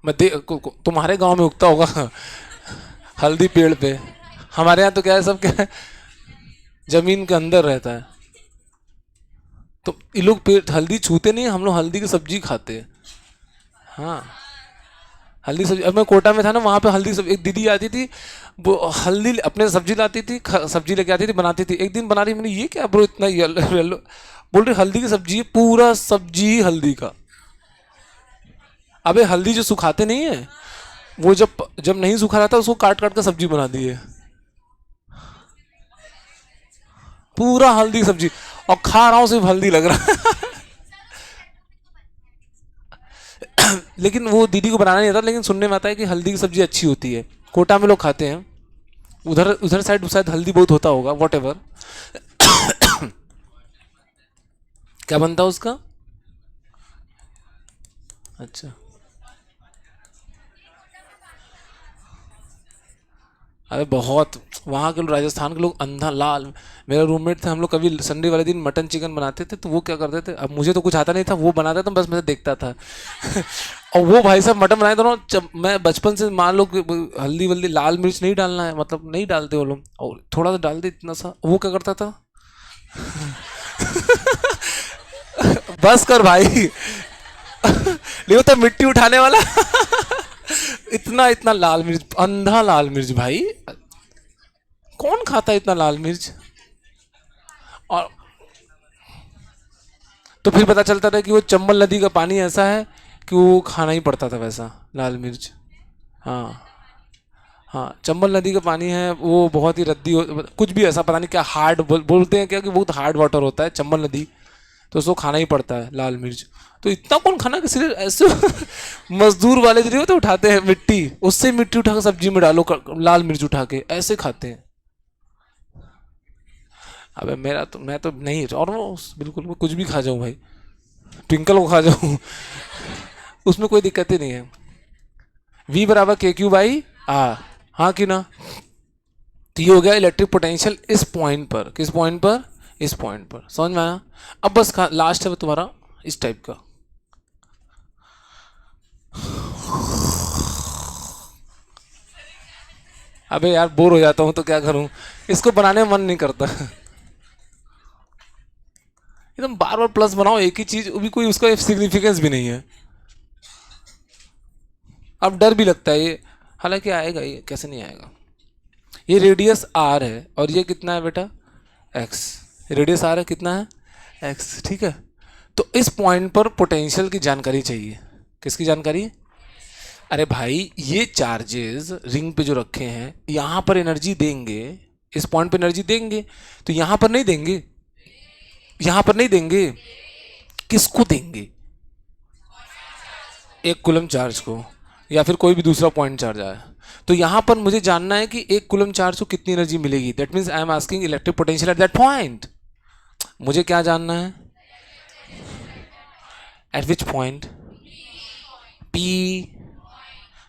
मैं तुम्हारे गांव में उगता होगा हल्दी पेड़ पे, हमारे यहाँ तो क्या है, सब क्या है, जमीन के अंदर रहता है। तो ये लोग पेड़ हल्दी छूते नहीं, हम लोग हल्दी की सब्जी खाते हैं। हाँ, हल्दी सब्जी। अब मैं कोटा में था ना, वहाँ पे हल्दी सब्जी, एक दीदी आती थी, वो हल्दी अपने सब्जी लाती थी, सब्जी लेके आती थी, बनाती थी। एक दिन बना रही, मैंने ये क्या ब्रो इतना येलो येलो, बोल रही हल्दी की सब्जी है, पूरा सब्जी ही हल्दी का। अबे हल्दी जो सुखाते नहीं है, वो जब जब नहीं सूखा रहता उसको काट काट कर सब्जी बना दी है, पूरा हल्दी सब्जी। और खा रहा हूँ सिर्फ हल्दी लग रहा है। लेकिन वो दीदी को बनाना नहीं आता, लेकिन सुनने में आता है कि हल्दी की सब्जी अच्छी होती है, कोटा में लोग खाते हैं। उधर उधर साइड शायद हल्दी बहुत होता होगा, वॉट एवर। क्या बनता है उसका? अच्छा, अरे बहुत, वहाँ के लोग, राजस्थान के लोग अंधा लाल। मेरा रूममेट था, हम लोग कभी संडे वाले दिन मटन चिकन बनाते थे, तो वो क्या करते थे, अब मुझे तो कुछ आता नहीं था, वो बनाता था, बस मैं देखता था। और वो भाई साहब मटन बनाए दोनों, जब मैं बचपन से मान लो कि हल्दी वल्दी लाल मिर्च नहीं डालना है, मतलब नहीं डालते वो लोग, और थोड़ा सा डाल दे इतना सा, वो क्या करता था, बस कर भाई। नहीं होता मिट्टी उठाने वाला। इतना इतना लाल मिर्च, अंधा लाल मिर्च भाई, कौन खाता है इतना लाल मिर्च। और तो फिर पता चलता था कि वो चंबल नदी का पानी ऐसा है कि वो खाना ही पड़ता था वैसा लाल मिर्च। हाँ हाँ, चंबल नदी का पानी है, वो बहुत ही रद्दी कुछ भी ऐसा, पता नहीं क्या हार्ड बोलते हैं क्या, कि बहुत हार्ड वाटर होता है चंबल नदी, तो उसको खाना ही पड़ता है लाल मिर्च। तो इतना कौन खाना, किसी ऐसे मजदूर वाले जो नहीं होते उठाते हैं मिट्टी, उससे मिट्टी उठा कर सब्जी में डालो, लाल मिर्च उठा के ऐसे खाते हैं। अबे मेरा तो, मैं तो नहीं, और वो बिल्कुल मैं कुछ भी खा जाऊँ भाई, ट्विंकल को खा जाऊँ, उसमें कोई दिक्कत ही नहीं है। V बराबर KQ/A, हाँ कि ना। तो ये हो गया इलेक्ट्रिक पोटेंशियल इस पॉइंट पर, किस पॉइंट पर, इस पॉइंट पर, समझ में आया। अब बस लास्ट है तुम्हारा इस टाइप का। अबे यार बोर हो जाता हूँ तो क्या करूँ, इसको बनाने में मन नहीं करता। एकदम बार बार प्लस बनाओ एक ही चीज, भी कोई उसका सिग्निफिकेंस भी नहीं है। अब डर भी लगता है ये, हालांकि आएगा, ये कैसे नहीं आएगा। ये रेडियस R है और ये कितना है बेटा, X। रेडियस R है, कितना है, X, ठीक है। तो इस पॉइंट पर पोटेंशियल की जानकारी चाहिए, किसकी जानकारी। अरे भाई ये चार्जेस रिंग पे जो रखे हैं, यहाँ पर एनर्जी देंगे, इस पॉइंट पे एनर्जी देंगे, तो यहाँ पर नहीं देंगे, यहाँ पर नहीं देंगे, किसको देंगे, एक कूलम चार्ज को, या फिर कोई भी दूसरा पॉइंट चार्ज आया। तो यहाँ पर मुझे जानना है कि एक कूलम चार्ज को कितनी एनर्जी मिलेगी, that means I am asking electric potential at that point. मुझे क्या जानना है, एट विच पॉइंट, पी।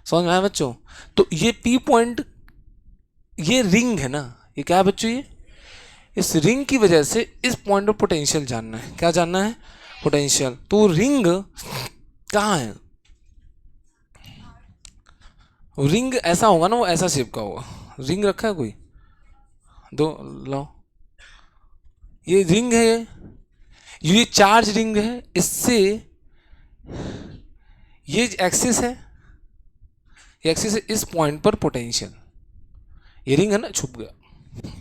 समझ में आया बच्चों। तो ये पी पॉइंट, ये रिंग है ना, ये क्या है बच्चों, ये इस रिंग की वजह से इस पॉइंट पर पोटेंशियल जानना है, क्या जानना है, पोटेंशियल। तो रिंग कहाँ है, रिंग ऐसा होगा ना, वो ऐसा शेप का होगा, रिंग रखा है कोई, दो लाओ, ये रिंग है, ये चार्ज रिंग है, इससे ये एक्सिस है, ये एक्सिस है, इस पॉइंट पर पोटेंशियल, ये रिंग है ना, छुप गया,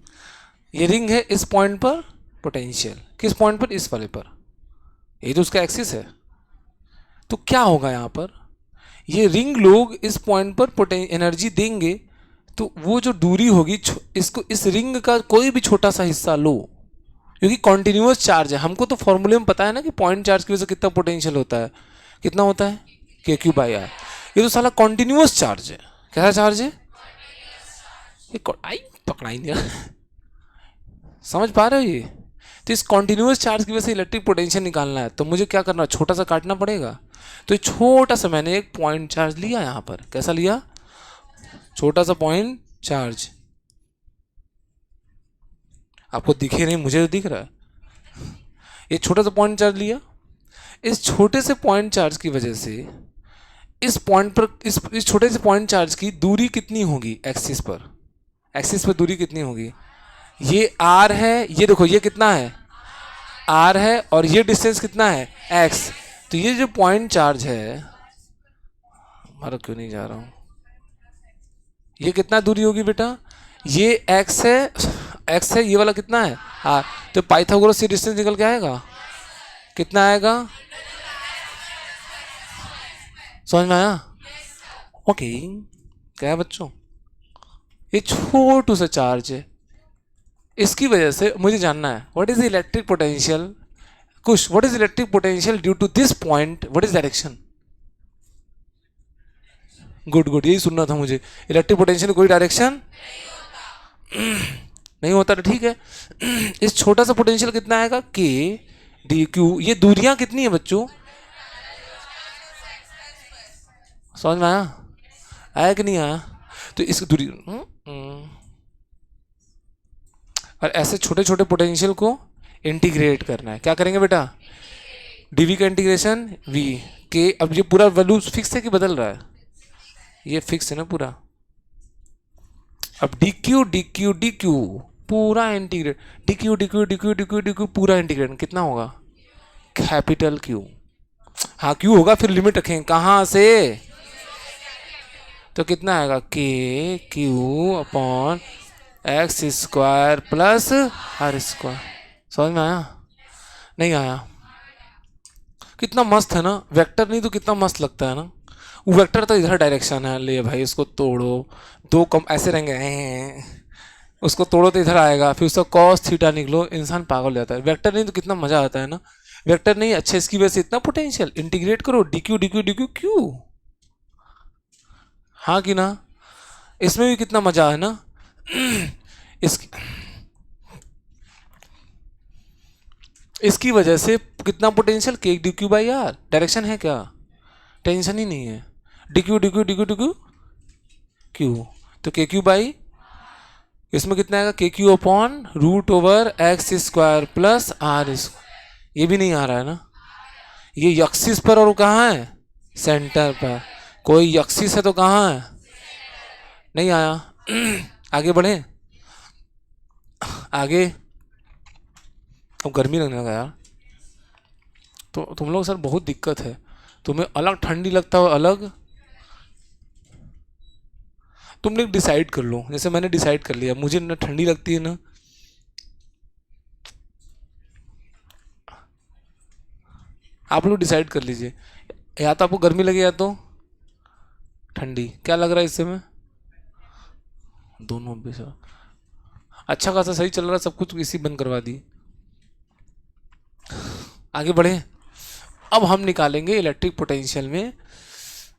ये रिंग है, इस पॉइंट पर पोटेंशियल, किस पॉइंट पर, इस वाले पर, ये तो उसका एक्सिस है। तो क्या होगा यहाँ पर, ये रिंग लोग इस पॉइंट पर एनर्जी देंगे, तो वो जो दूरी होगी, इसको, इस रिंग का कोई भी छोटा सा हिस्सा लो, क्योंकि कॉन्टिन्यूअस चार्ज है, हमको तो फॉर्मूले में पता है ना कि पॉइंट चार्ज की वजह से कितना पोटेंशियल होता है, कितना होता है, के क्यू बाई आर। ये तो साला कॉन्टिन्यूअस चार्ज है। कैसा चार्ज है ये, आई पकड़ा ही नहीं रहा। समझ पा रहे हो ये? तो इस कॉन्टिन्यूअस चार्ज की वजह से इलेक्ट्रिक पोटेंशियल निकालना है, तो मुझे क्या करना है, छोटा सा काटना पड़ेगा। तो छोटा सा मैंने एक पॉइंट चार्ज लिया यहाँ पर, कैसा लिया, छोटा सा पॉइंट चार्ज, आपको दिखे नहीं, मुझे तो दिख रहा है। ये छोटा सा पॉइंट चार्ज लिया, इस छोटे से पॉइंट चार्ज की वजह से इस पॉइंट पर, इस छोटे से पॉइंट चार्ज की दूरी कितनी होगी एक्सिस पर, एक्सिस पर दूरी कितनी होगी, ये आर है, ये देखो ये कितना है, आर है, और ये डिस्टेंस कितना है, एक्स। तो ये जो पॉइंट चार्ज है हमारा, क्यों नहीं जा रहा हूँ, ये कितना दूरी होगी बेटा, ये एक्स है, एक्स है, ये वाला कितना है, आर। तो पाइथागोरस से डिस्टेंस निकल के आएगा, कितना आएगा, समझ में आया? ओके, क्या है बच्चों, ये छोटू सा चार्ज है, इसकी वजह से मुझे जानना है what is the electric potential, कुछ what is electric potential due to this point, what is direction. Good good, यही सुनना था मुझे, इलेक्ट्रिक पोटेंशियल कोई डायरेक्शन नहीं होता, तो ठीक है। इस छोटा सा पोटेंशियल कितना आएगा, के डी क्यू। ये दूरियां कितनी है बच्चों, समझ में आया, आया कि नहीं आया? तो इस दूरी, और ऐसे छोटे छोटे पोटेंशियल को इंटीग्रेट करना है, क्या करेंगे बेटा, डीवी का इंटीग्रेशन वी के। अब ये पूरा वैल्यू फिक्स है कि बदल रहा है, ये फिक्स है ना पूरा। अब D Q D Q D Q पूरा integrate, D Q D Q D Q D Q D Q पूरा इंटीग्रेट, कितना होगा, कैपिटल क्यू। हाँ क्यू होगा, फिर लिमिट रखेंगे कहाँ से, तो कितना आएगा, K Q upon X square plus R square. समझ में आया, नहीं आया? कितना मस्त है ना, वेक्टर नहीं तो कितना मस्त लगता है ना। वो वेक्टर तो इधर डायरेक्शन है, ले भाई इसको तोड़ो, दो कम ऐसे रहेंगे, उसको तोड़ो तो इधर आएगा, फिर उसका कॉस थीटा निकलो, इंसान पागल हो जाता है। वेक्टर नहीं तो कितना मजा आता है ना, वेक्टर नहीं अच्छा, इसकी वजह से इतना पोटेंशियल, इंटीग्रेट करो D Q D Q D Q Q, हाँ कि ना, इसमें भी कितना मजा है ना। इसकी वजह से कितना potential, K D Q by R, direction है क्या, टेंशन ही नहीं है, D Q D Q D Q D Q Q, तो के क्यू बाई, इसमें कितना आएगा, K Q upon root over X square plus R square. ये भी नहीं आ रहा है ना, ये एक्सिस पर और कहाँ है, सेंटर पर। कोई एक्सिस है तो कहाँ है, नहीं आया। आगे बढ़े, आगे। अब गर्मी लगने लगा यार, तो तुम लोग सर बहुत दिक्कत है, तुम्हें अलग ठंडी लगता हो अलग, तुम लोग डिसाइड कर लो, जैसे मैंने डिसाइड कर लिया, मुझे ना ठंडी लगती है ना, आप लोग डिसाइड कर लीजिए, या तो आपको गर्मी लगे या तो ठंडी। क्या लग रहा है इससे में, दोनों भी सर अच्छा खासा सही चल रहा है, सब कुछ इसी बंद करवा दी। आगे बढ़े, अब हम निकालेंगे इलेक्ट्रिक पोटेंशियल में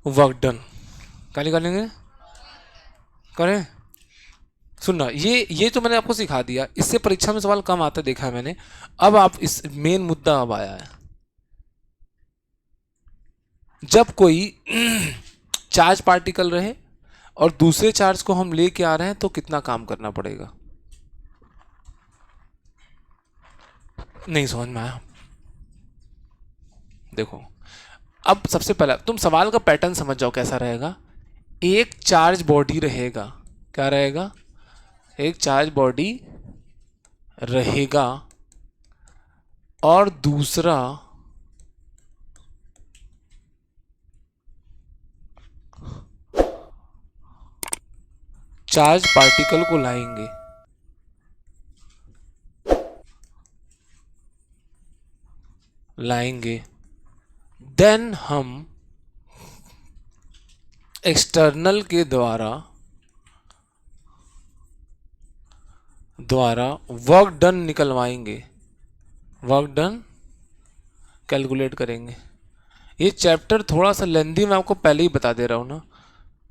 वर्क डन। क्या निकालेंगे, करें, सुनना, ये तो मैंने आपको सिखा दिया, इससे परीक्षा में सवाल कम आता देखा है मैंने। अब आप इस मेन मुद्दा अब आया है, जब कोई चार्ज पार्टिकल रहे और दूसरे चार्ज को हम लेके आ रहे हैं तो कितना काम करना पड़ेगा। नहीं समझ में आया, देखो अब सबसे पहला तुम सवाल का पैटर्न समझ जाओ कैसा रहेगा। एक चार्ज बॉडी रहेगा, क्या रहेगा, एक चार्ज बॉडी रहेगा, और दूसरा चार्ज पार्टिकल को लाएंगे देन हम एक्सटर्नल के द्वारा वर्क डन निकलवाएंगे, वर्क डन कैलकुलेट करेंगे। ये चैप्टर थोड़ा सा लेंदी, मैं आपको पहले ही बता दे रहा हूँ ना,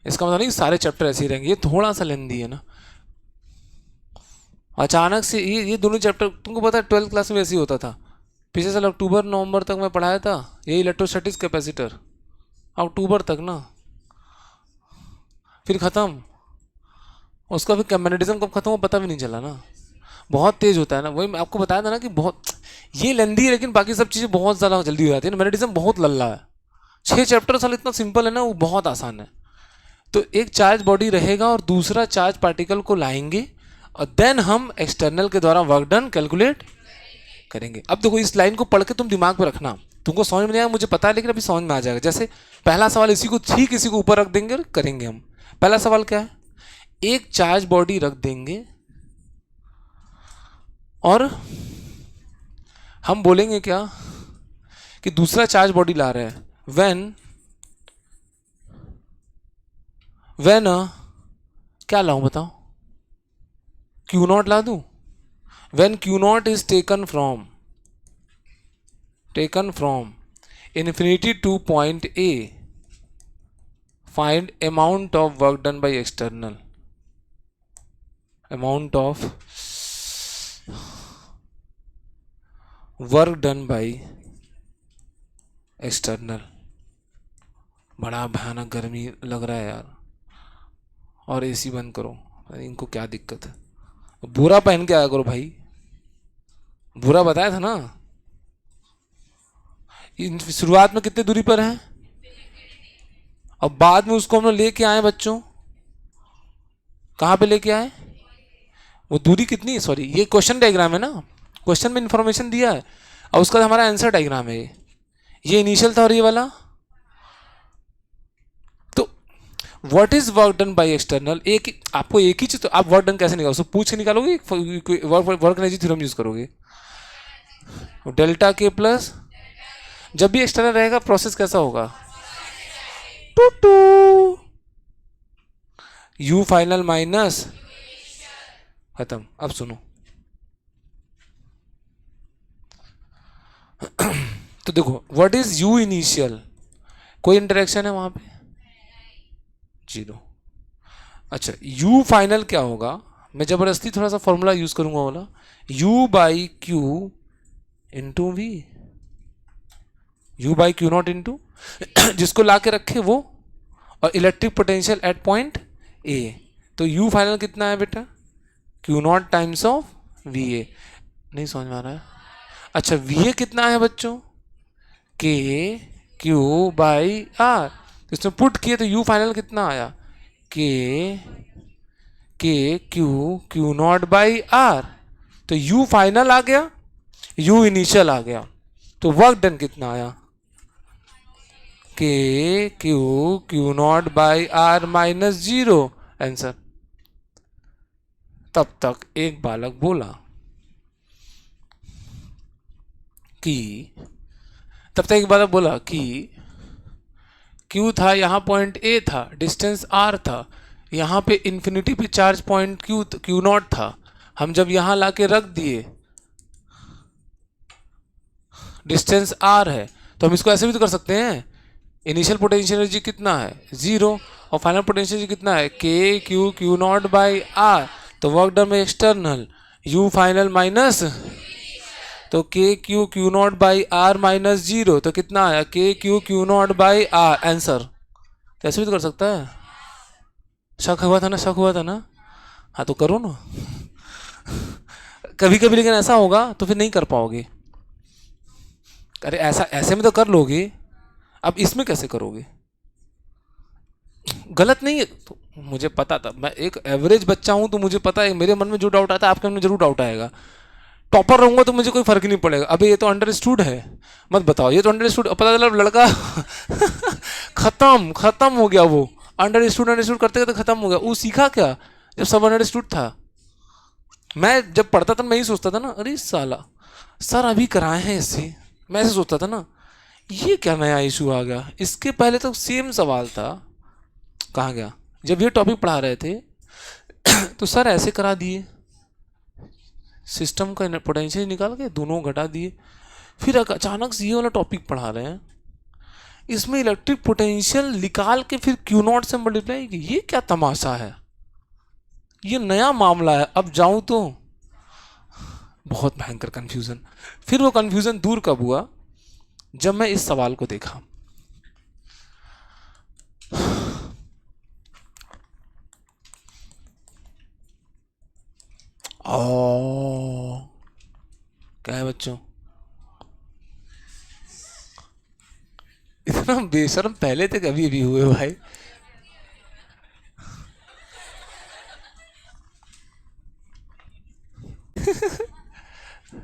इसका मतलब नहीं सारे चैप्टर ऐसे ही रहेंगे, ये थोड़ा सा लेंदी है ना। अचानक से ये दोनों चैप्टर, तुमको पता है 12th क्लास में ऐसे ही होता था। पिछले साल अक्टूबर नवंबर तक मैं पढ़ाया था ये इलेक्ट्रोस्टैटिक्स कैपेसिटर, अक्टूबर तक ना, फिर ख़त्म। उसका फिर मैग्नेटिज्म कब खत्म हो पता भी नहीं चला ना, बहुत तेज होता है ना। वही मैं आपको बताया था ना कि बहुत ये लेंदी है, लेकिन बाकी सब चीज़ें बहुत ज़्यादा जल्दी हो जाती है ना। मैग्नेटिज्म बहुत लल्ला है, 6 चैप्टर साल इतना सिंपल है ना, वो बहुत आसान है। तो एक चार्ज बॉडी रहेगा और दूसरा चार्ज पार्टिकल को लाएंगे और देन हम एक्सटर्नल के द्वारा वर्क डन कैलकुलेट करेंगे। अब देखो इस लाइन को पढ़ के तुम दिमाग में रखना, तुमको समझ में नहीं आया मुझे पता है, लेकिन अभी समझ में आ जाएगा। जैसे पहला सवाल इसी को ठीक इसी को ऊपर रख देंगे और करेंगे हम। पहला सवाल क्या है, एक चार्ज बॉडी रख देंगे और हम बोलेंगे क्या कि दूसरा चार्ज बॉडी ला रहे हैं। व्हेन क्या लाऊं बताओ, क्यू नॉट ला दूं। When Q not is taken from infinity to point A, find amount of work done by external, amount of work done by external. बड़ा भयानक गर्मी लग रहा है यार, और एसी बंद करो, इनको क्या दिक्कत है। बुरा पहन के आया करो भाई, बुरा बताया था ना। शुरुआत में कितने दूरी पर है और बाद में उसको हम लोग लेके आए बच्चों, कहाँ पे लेके आए, वो दूरी कितनी है, सॉरी ये क्वेश्चन डायग्राम है ना, क्वेश्चन में इंफॉर्मेशन दिया है और उसका हमारा आंसर डायग्राम है। ये इनिशियल था और ये वाला। तो what is work done by external, एक आपको एक ही चीज, तो आप वर्क डन कैसे निकालोगे, पूछ के निकालोगे, वर्क एनर्जी थ्योरम यूज करोगे। डेल्टा के प्लस, जब भी एक्सटर्नल रहेगा प्रोसेस कैसा होगा, two two, U final minus, खत्म। अब सुनो तो देखो व्हाट इज यू इनिशियल, कोई इंटरेक्शन है वहां पे, जीरो। अच्छा यू फाइनल क्या होगा, मैं जबरदस्ती थोड़ा सा फॉर्मूला यूज करूंगा वाला, U by Q into V, U by Q not into जिसको ला के रखे वो, और electric potential at point A. तो यू फाइनल कितना है बेटा, Q not times of V A. नहीं समझ में आ रहा है। अच्छा वी ए कितना है बच्चों, के क्यू बाई आर, इसमें पुट किए तो यू फाइनल कितना आया, K Q not by R. तो यू फाइनल आ गया, यू इनिशियल आ गया, तो वर्क डन कितना आया, K Q not by R minus zero, answer. तब तक एक बालक बोला कि Q था, यहाँ पॉइंट A था, डिस्टेंस R था, यहाँ पे इन्फिनिटी पे चार्ज पॉइंट Q नॉट था। हम जब यहाँ लाके रख दिए, डिस्टेंस R है, तो हम इसको ऐसे भी तो कर सकते हैं, इनिशियल पोटेंशियल एनर्जी कितना है, जीरो, और फाइनल पोटेंशियल एनर्जी कितना है, K Q not by R. तो work done by external, U final minus, तो K Q not by R minus zero, तो कितना आया, K Q not by R, answer. तो ऐसे भी तो कर सकता है, शक हुआ था ना, हाँ तो करो ना। कभी कभी लेकिन ऐसा होगा तो फिर नहीं कर पाओगे, अरे ऐसे में तो कर लोगे, अब इसमें कैसे करोगे, गलत नहीं है। तो मुझे पता था, मैं एक एवरेज बच्चा हूं, तो मुझे पता है मेरे मन में जो डाउट आता है आपके मन में जरूर डाउट आएगा। टॉपर रहूंगा तो मुझे कोई फर्क नहीं पड़ेगा, अबे ये तो अंडरस्टूड है, मत बताओ, ये तो अंडरस्टूड, पता चला लड़का खत्म हो गया, वो अंडरस्टूड करते करते खत्म हो गया। वो सीखा क्या, जब सब अंडरस्टूड था। मैं जब पढ़ता था मैं ही सोचता था ना, अरे साला सर अभी कराए हैं इससे, मैं ऐसे सोचता था ना, ये क्या नया इशू आ गया, इसके पहले तो सेम सवाल था, कहाँ गया। जब ये टॉपिक पढ़ा रहे थे तो सर ऐसे करा दिए, सिस्टम का पोटेंशियल निकाल के दोनों घटा दिए। फिर अचानक से ये वाला टॉपिक पढ़ा रहे हैं, इसमें इलेक्ट्रिक पोटेंशियल निकाल के फिर क्यू नॉट से मल्टीप्लाई की। ये क्या तमाशा है, ये नया मामला है। अब जाऊं तो बहुत भयंकर कंफ्यूजन। फिर वो कंफ्यूजन दूर कब हुआ, जब मैं इस सवाल को देखा। ओ क्या है बच्चों, इतना बेशर्म पहले थे कभी भी हुए भाई।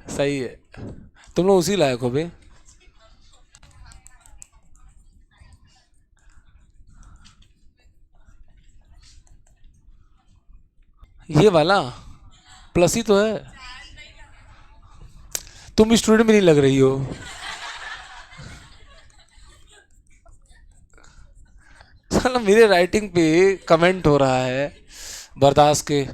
सही है, तुम लोग उसी लायक हो बे। ये वाला प्लस ही तो है, तुम स्टूडेंट में नहीं लग रही हो। साला मेरे राइटिंग पे कमेंट हो रहा है बर्दाश्त के।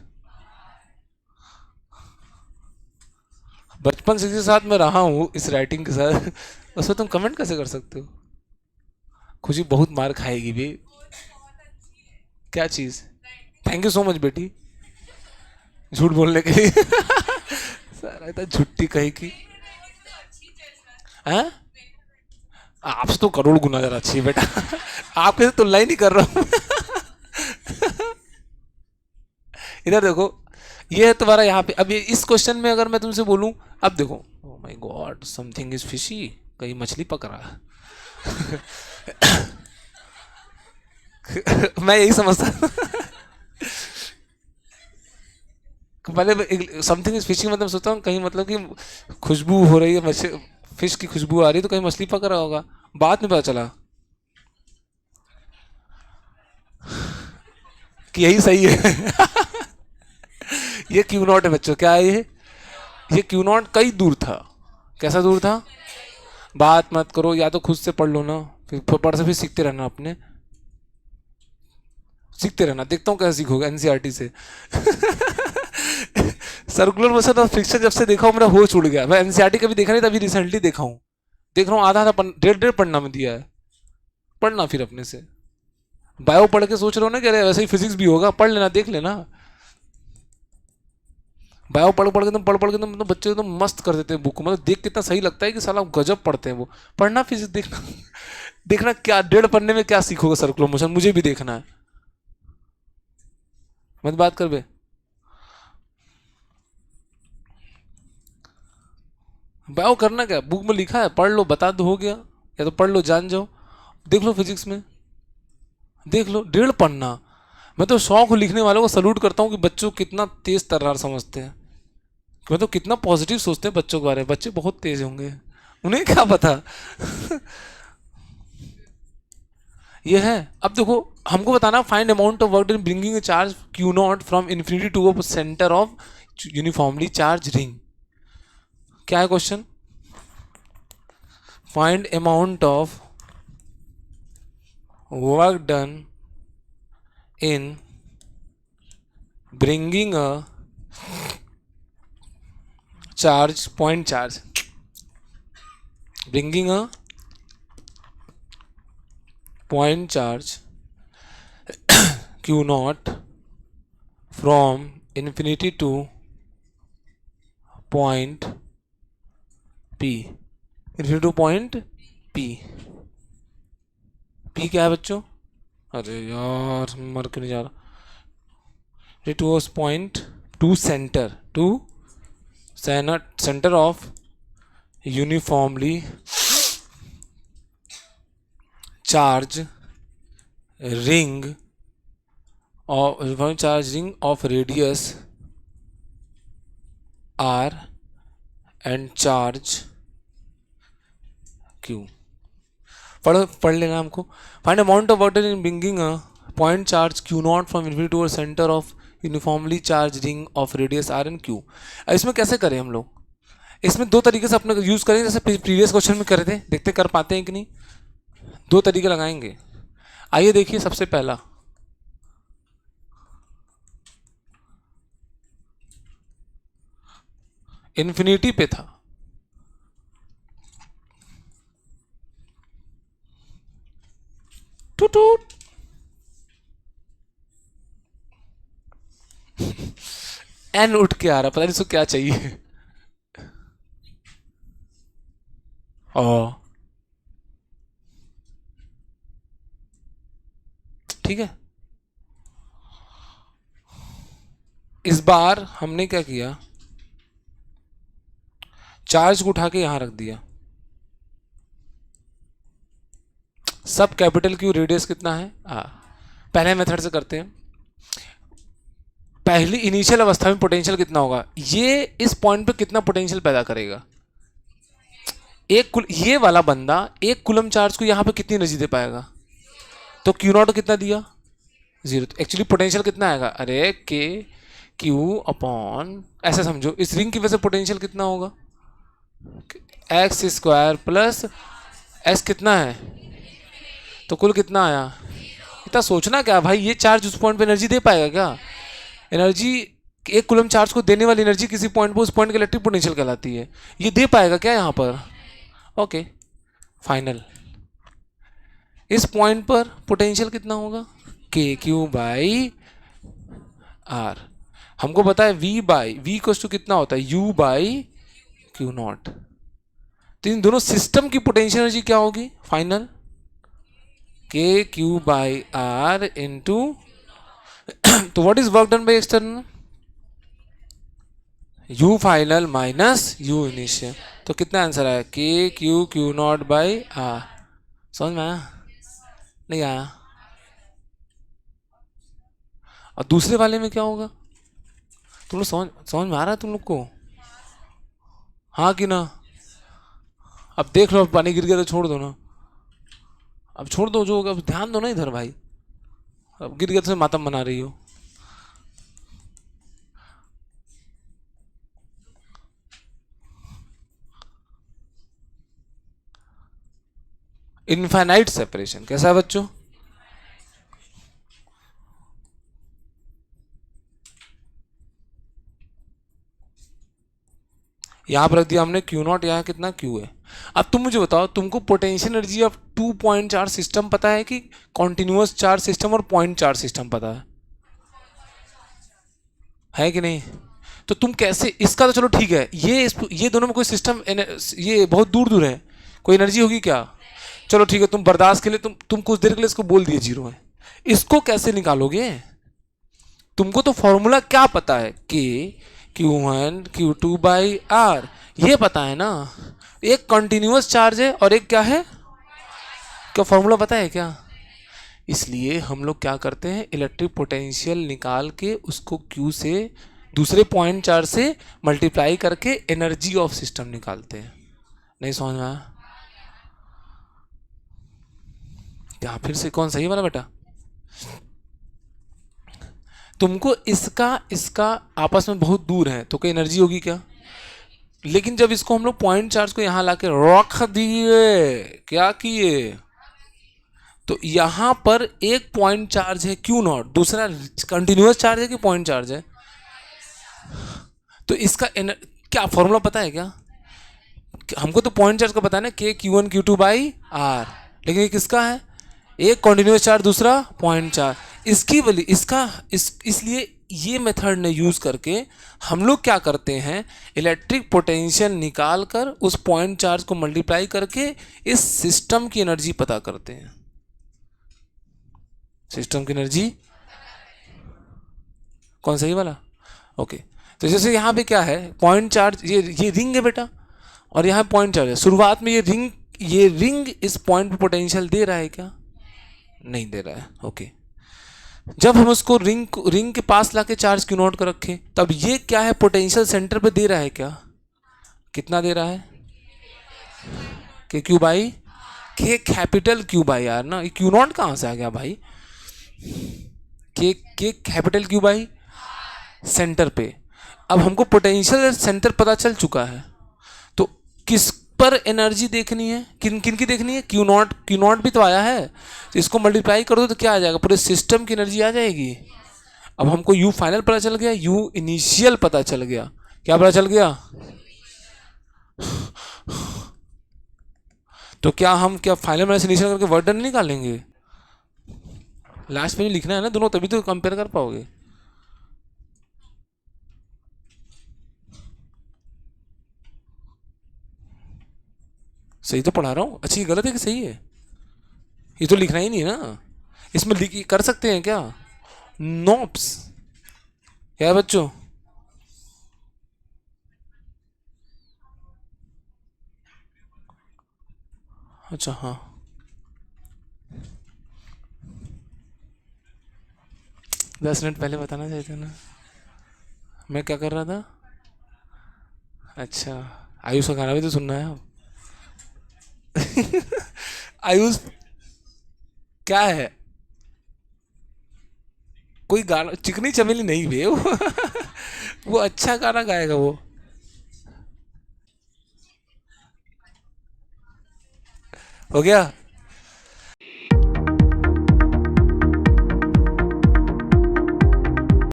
बचपन से जिसके साथ मैं रहा हूँ इस राइटिंग के साथ, उसमें तुम कमेंट कैसे कर सकते हो। खुशी बहुत मार खाएगी भी। क्या चीज़, थैंक यू सो मच बेटी, झूठ बोलने के लिए। सारा इतना झुट्टी कहीं की। हैं, आपसे तो करोड़ गुना ज़्यादा अच्छी है बेटा। आपके से तुलना ही नहीं कर रहा हूँ। इधर देखो, ये है तुम्हारा यहाँ पे। अब ये इस क्वेश्चन में अगर मैं तुमसे बोलूं, अब देखो, oh my God something is fishy, कहीं मछली पकड़ा है। मैं यही समझता। पहले समथिंग इज फिशिंग मतलब सोचता हूँ कहीं, मतलब कि खुशबू हो रही है, मछली फिश की खुशबू आ रही है, तो कहीं मछली पकड़ा होगा। बाद में पता चला कि यही सही है। ये क्यू नॉट है बच्चों, क्या है ये क्यू नॉट कई दूर था। कैसा दूर था, बात मत करो, या तो खुद से पढ़ लो ना, फिर पढ़ से फिर सीखते रहना, अपने सीखते रहना। देखता हूँ कैसे सीखोगे एनसीईआरटी से। सर्कुलर मोशन ऑफ फ्रिक्शन जब से देखा हूँ मेरा होश उड़ गया। मैं एनसीईआरटी कभी देखा नहीं था, अभी रिसेंटली देखा हूँ। देख रहा हूँ आधा आधा डेढ़ डेढ़ पढ़ना में दिया है। पढ़ना फिर अपने से, बायो पढ़ के सोच रहे हो ना कि अरे वैसे ही फिजिक्स भी होगा, पढ़ लेना, देख लेना। बायो पढ़ पढ़ के तुम बच्चे एकदम मस्त कर देते हैं बुक को, मतलब देख कितना सही लगता है कि साला गजब पढ़ते हैं वो। पढ़ना फिजिक्स देखना। देखना क्या डेढ़ पढ़ने में क्या सीखोगे सर्कुलर मोशन, मुझे भी देखना है। मत बात कर बे। बायो करना क्या, बुक में लिखा है पढ़ लो, बता दो, हो गया। या तो पढ़ लो जान जाओ, देख लो फिजिक्स में, देख लो। डेढ़ पढ़ना, मैं तो शौक हूँ लिखने वालों को सल्यूट करता हूँ कि बच्चों कितना तेज तर्रार समझते हैं। मैं तो कितना पॉजिटिव सोचते हैं बच्चों के बारे में। बच्चे बहुत तेज होंगे, उन्हें क्या पता। ये है। अब देखो, हमको बताना find amount of work in bringing charge Q not from infinity to a centre of uniformly charge ring. क्या है question, find amount of work done in bringing a charge point charge, bringing a point charge q naught from infinity to point p, infinity to point p। p क्या है बच्चों, अरे यार मर क्यों नहीं जा रहा। To point to centre, to centre of uniformly charge ring और charge ring of radius R and charge Q. पढ़ लेना हमको। Find amount of water in bringing a point charge Q not from infinity to centre of uniformly charge ring of radius R and Q. इसमें कैसे करें हम लोग? इसमें दो तरीके से अपने यूज करेंगे, जैसे प्रीवियस क्वेश्चन में करे थे, देखते कर पाते हैं कि नहीं। दो तरीके लगाएंगे। आइए देखिए, सबसे पहला इन्फिनिटी पे था, टूट एन उठ के आ रहा, पता नहीं इसको क्या चाहिए। ठीक है, इस बार हमने क्या किया, चार्ज को उठा के यहां रख दिया। सब कैपिटल क्यू, रेडियस कितना है पहले मेथड से करते हैं। पहली इनिशियल अवस्था में पोटेंशियल कितना होगा, ये इस पॉइंट पे कितना पोटेंशियल पैदा करेगा। ये वाला बंदा एक कूलम चार्ज को यहां पे कितनी एनर्जी दे पाएगा, तो क्यू नॉट कितना दिया, 0। तो एक्चुअली पोटेंशियल कितना आएगा, अरे के क्यू अपॉन, ऐसे समझो इस रिंग की वजह से पोटेंशियल कितना होगा, एक्स स्क्वायर प्लस एक्स कितना है, तो कुल कितना आया। इतना सोचना क्या भाई, ये चार्ज उस पॉइंट पे एनर्जी दे पाएगा क्या? एनर्जी, एक कूलम चार्ज को देने वाली एनर्जी किसी पॉइंट पर उस पॉइंट का इलेक्ट्रिक पोटेंशियल कहलाती है। ये दे पाएगा क्या यहाँ पर? Okay final. इस पॉइंट पर पोटेंशियल कितना होगा, के क्यू बाई आर। हमको पता है V by V equals to कितना होता है, यू बाई क्यू नॉट। तो इन दोनों सिस्टम की पोटेंशियल एनर्जी क्या होगी final, K Q by R into, तो what is work done by external, U final minus U initial. तो कितना आंसर आया, K Q Q not by R. समझ में आया? नहीं आया? और दूसरे वाले में क्या होगा, तुम लोग समझ में आ रहा है तुम लोग को, हाँ कि ना? अब देख लो, पानी गिर गया तो छोड़ दो ना, अब छोड़ दो जो होगा, अब ध्यान दो ना इधर भाई। अब गिर गया तो मातम बना रही हो। इनफाइनाइट सेपरेशन कैसा है बच्चों? यहां पर रख दिया हमने क्यू नॉट, यहाँ कितना क्यू है। अब तुम मुझे बताओ, तुमको potential energy of 2 point charge system पता है कि कॉन्टिन्यूअस चार्ज सिस्टम और पॉइंट चार्ज सिस्टम पता है कि नहीं? तो तुम कैसे, इसका तो चलो ठीक है, ये दोनों में कोई सिस्टम, ये बहुत दूर दूर है, कोई एनर्जी होगी क्या? चलो ठीक है, तुम बर्दाश्त के लिए तुम कुछ देर के लिए इसको बोल दिए 0 है। इसको कैसे निकालोगे? तुमको तो फॉर्मूला क्या पता है, के Q1 Q2 बाई आर, ये पता है ना। एक कंटिन्यूअस चार्ज है और एक क्या है, क्या फॉर्मूला पता है क्या? इसलिए हम लोग क्या करते हैं, इलेक्ट्रिक पोटेंशियल निकाल के उसको Q से, दूसरे पॉइंट चार्ज से मल्टीप्लाई करके एनर्जी ऑफ सिस्टम निकालते हैं। नहीं समझ में आया क्या? फिर से कौन सही वाला बेटा? तुमको इसका आपस में बहुत दूर है तो कोई एनर्जी होगी क्या? लेकिन जब इसको हम लोग पॉइंट चार्ज को यहां लाके रख दिए, क्या किए, तो यहां पर एक पॉइंट चार्ज है क्यू नॉट, दूसरा कंटिन्यूअस चार्ज है कि पॉइंट चार्ज है। तो इसका क्या फॉर्मूला पता है क्या? हमको तो पॉइंट चार्ज का पता है ना, के Q1 Q2 बाई आर, लेकिन ये किसका है, एक कंटिन्यूअस चार्ज दूसरा पॉइंट चार्ज। इसलिए ये मेथड ने यूज करके हम लोग क्या करते हैं, इलेक्ट्रिक पोटेंशियल निकाल कर उस पॉइंट चार्ज को मल्टीप्लाई करके इस सिस्टम की एनर्जी पता करते हैं। सिस्टम की एनर्जी कौन सही वाला? ओके। तो जैसे यहाँ पे क्या है, पॉइंट चार्ज, ये रिंग है बेटा, और यहाँ पॉइंट चार्ज है। शुरुआत में ये रिंग इस पॉइंट पे पोटेंशियल दे रहा है क्या? नहीं दे रहा है। ओके। जब हम उसको रिंग के पास लाके चार्ज क्यू नॉट कर रखें, तब ये क्या है, पोटेंशियल सेंटर पे दे रहा है क्या? कितना दे रहा है, के क्यू बाई, के कैपिटल क्यू बाई आर ना। क्यू नॉट कहाँ से आ गया भाई, के कैपिटल क्यू बाई सेंटर पे। अब हमको पोटेंशियल सेंटर पता चल चुका है, तो किस पर एनर्जी देखनी है, किन किन की देखनी है, क्यू नॉट भी तो आया है, तो इसको मल्टीप्लाई कर दो तो क्या आ जाएगा, पूरे सिस्टम की एनर्जी आ जाएगी। अब हमको यू फाइनल पता चल गया, यू इनिशियल पता चल गया, क्या पता चल गया। तो क्या हम क्या फाइनल माइनस इनिशियल करके वर्ड डन निकालेंगे, लास्ट में लिखना है ना दोनों, तभी तो कंपेयर कर पाओगे। सही तो पढ़ा रहा हूँ, अच्छी गलत है कि सही है, ये तो लिखना ही नहीं है ना, इसमें लिख कर सकते हैं क्या, नोप्स, क्या है बच्चों। अच्छा हाँ, दस मिनट पहले बताना चाहिए था ना, मैं क्या कर रहा था। अच्छा, आयुष का गाना भी तो सुनना है अब। आयुष क्या है, कोई गाना चिकनी चमेली नहीं बे वो। वो अच्छा गाना गाएगा वो। हो गया।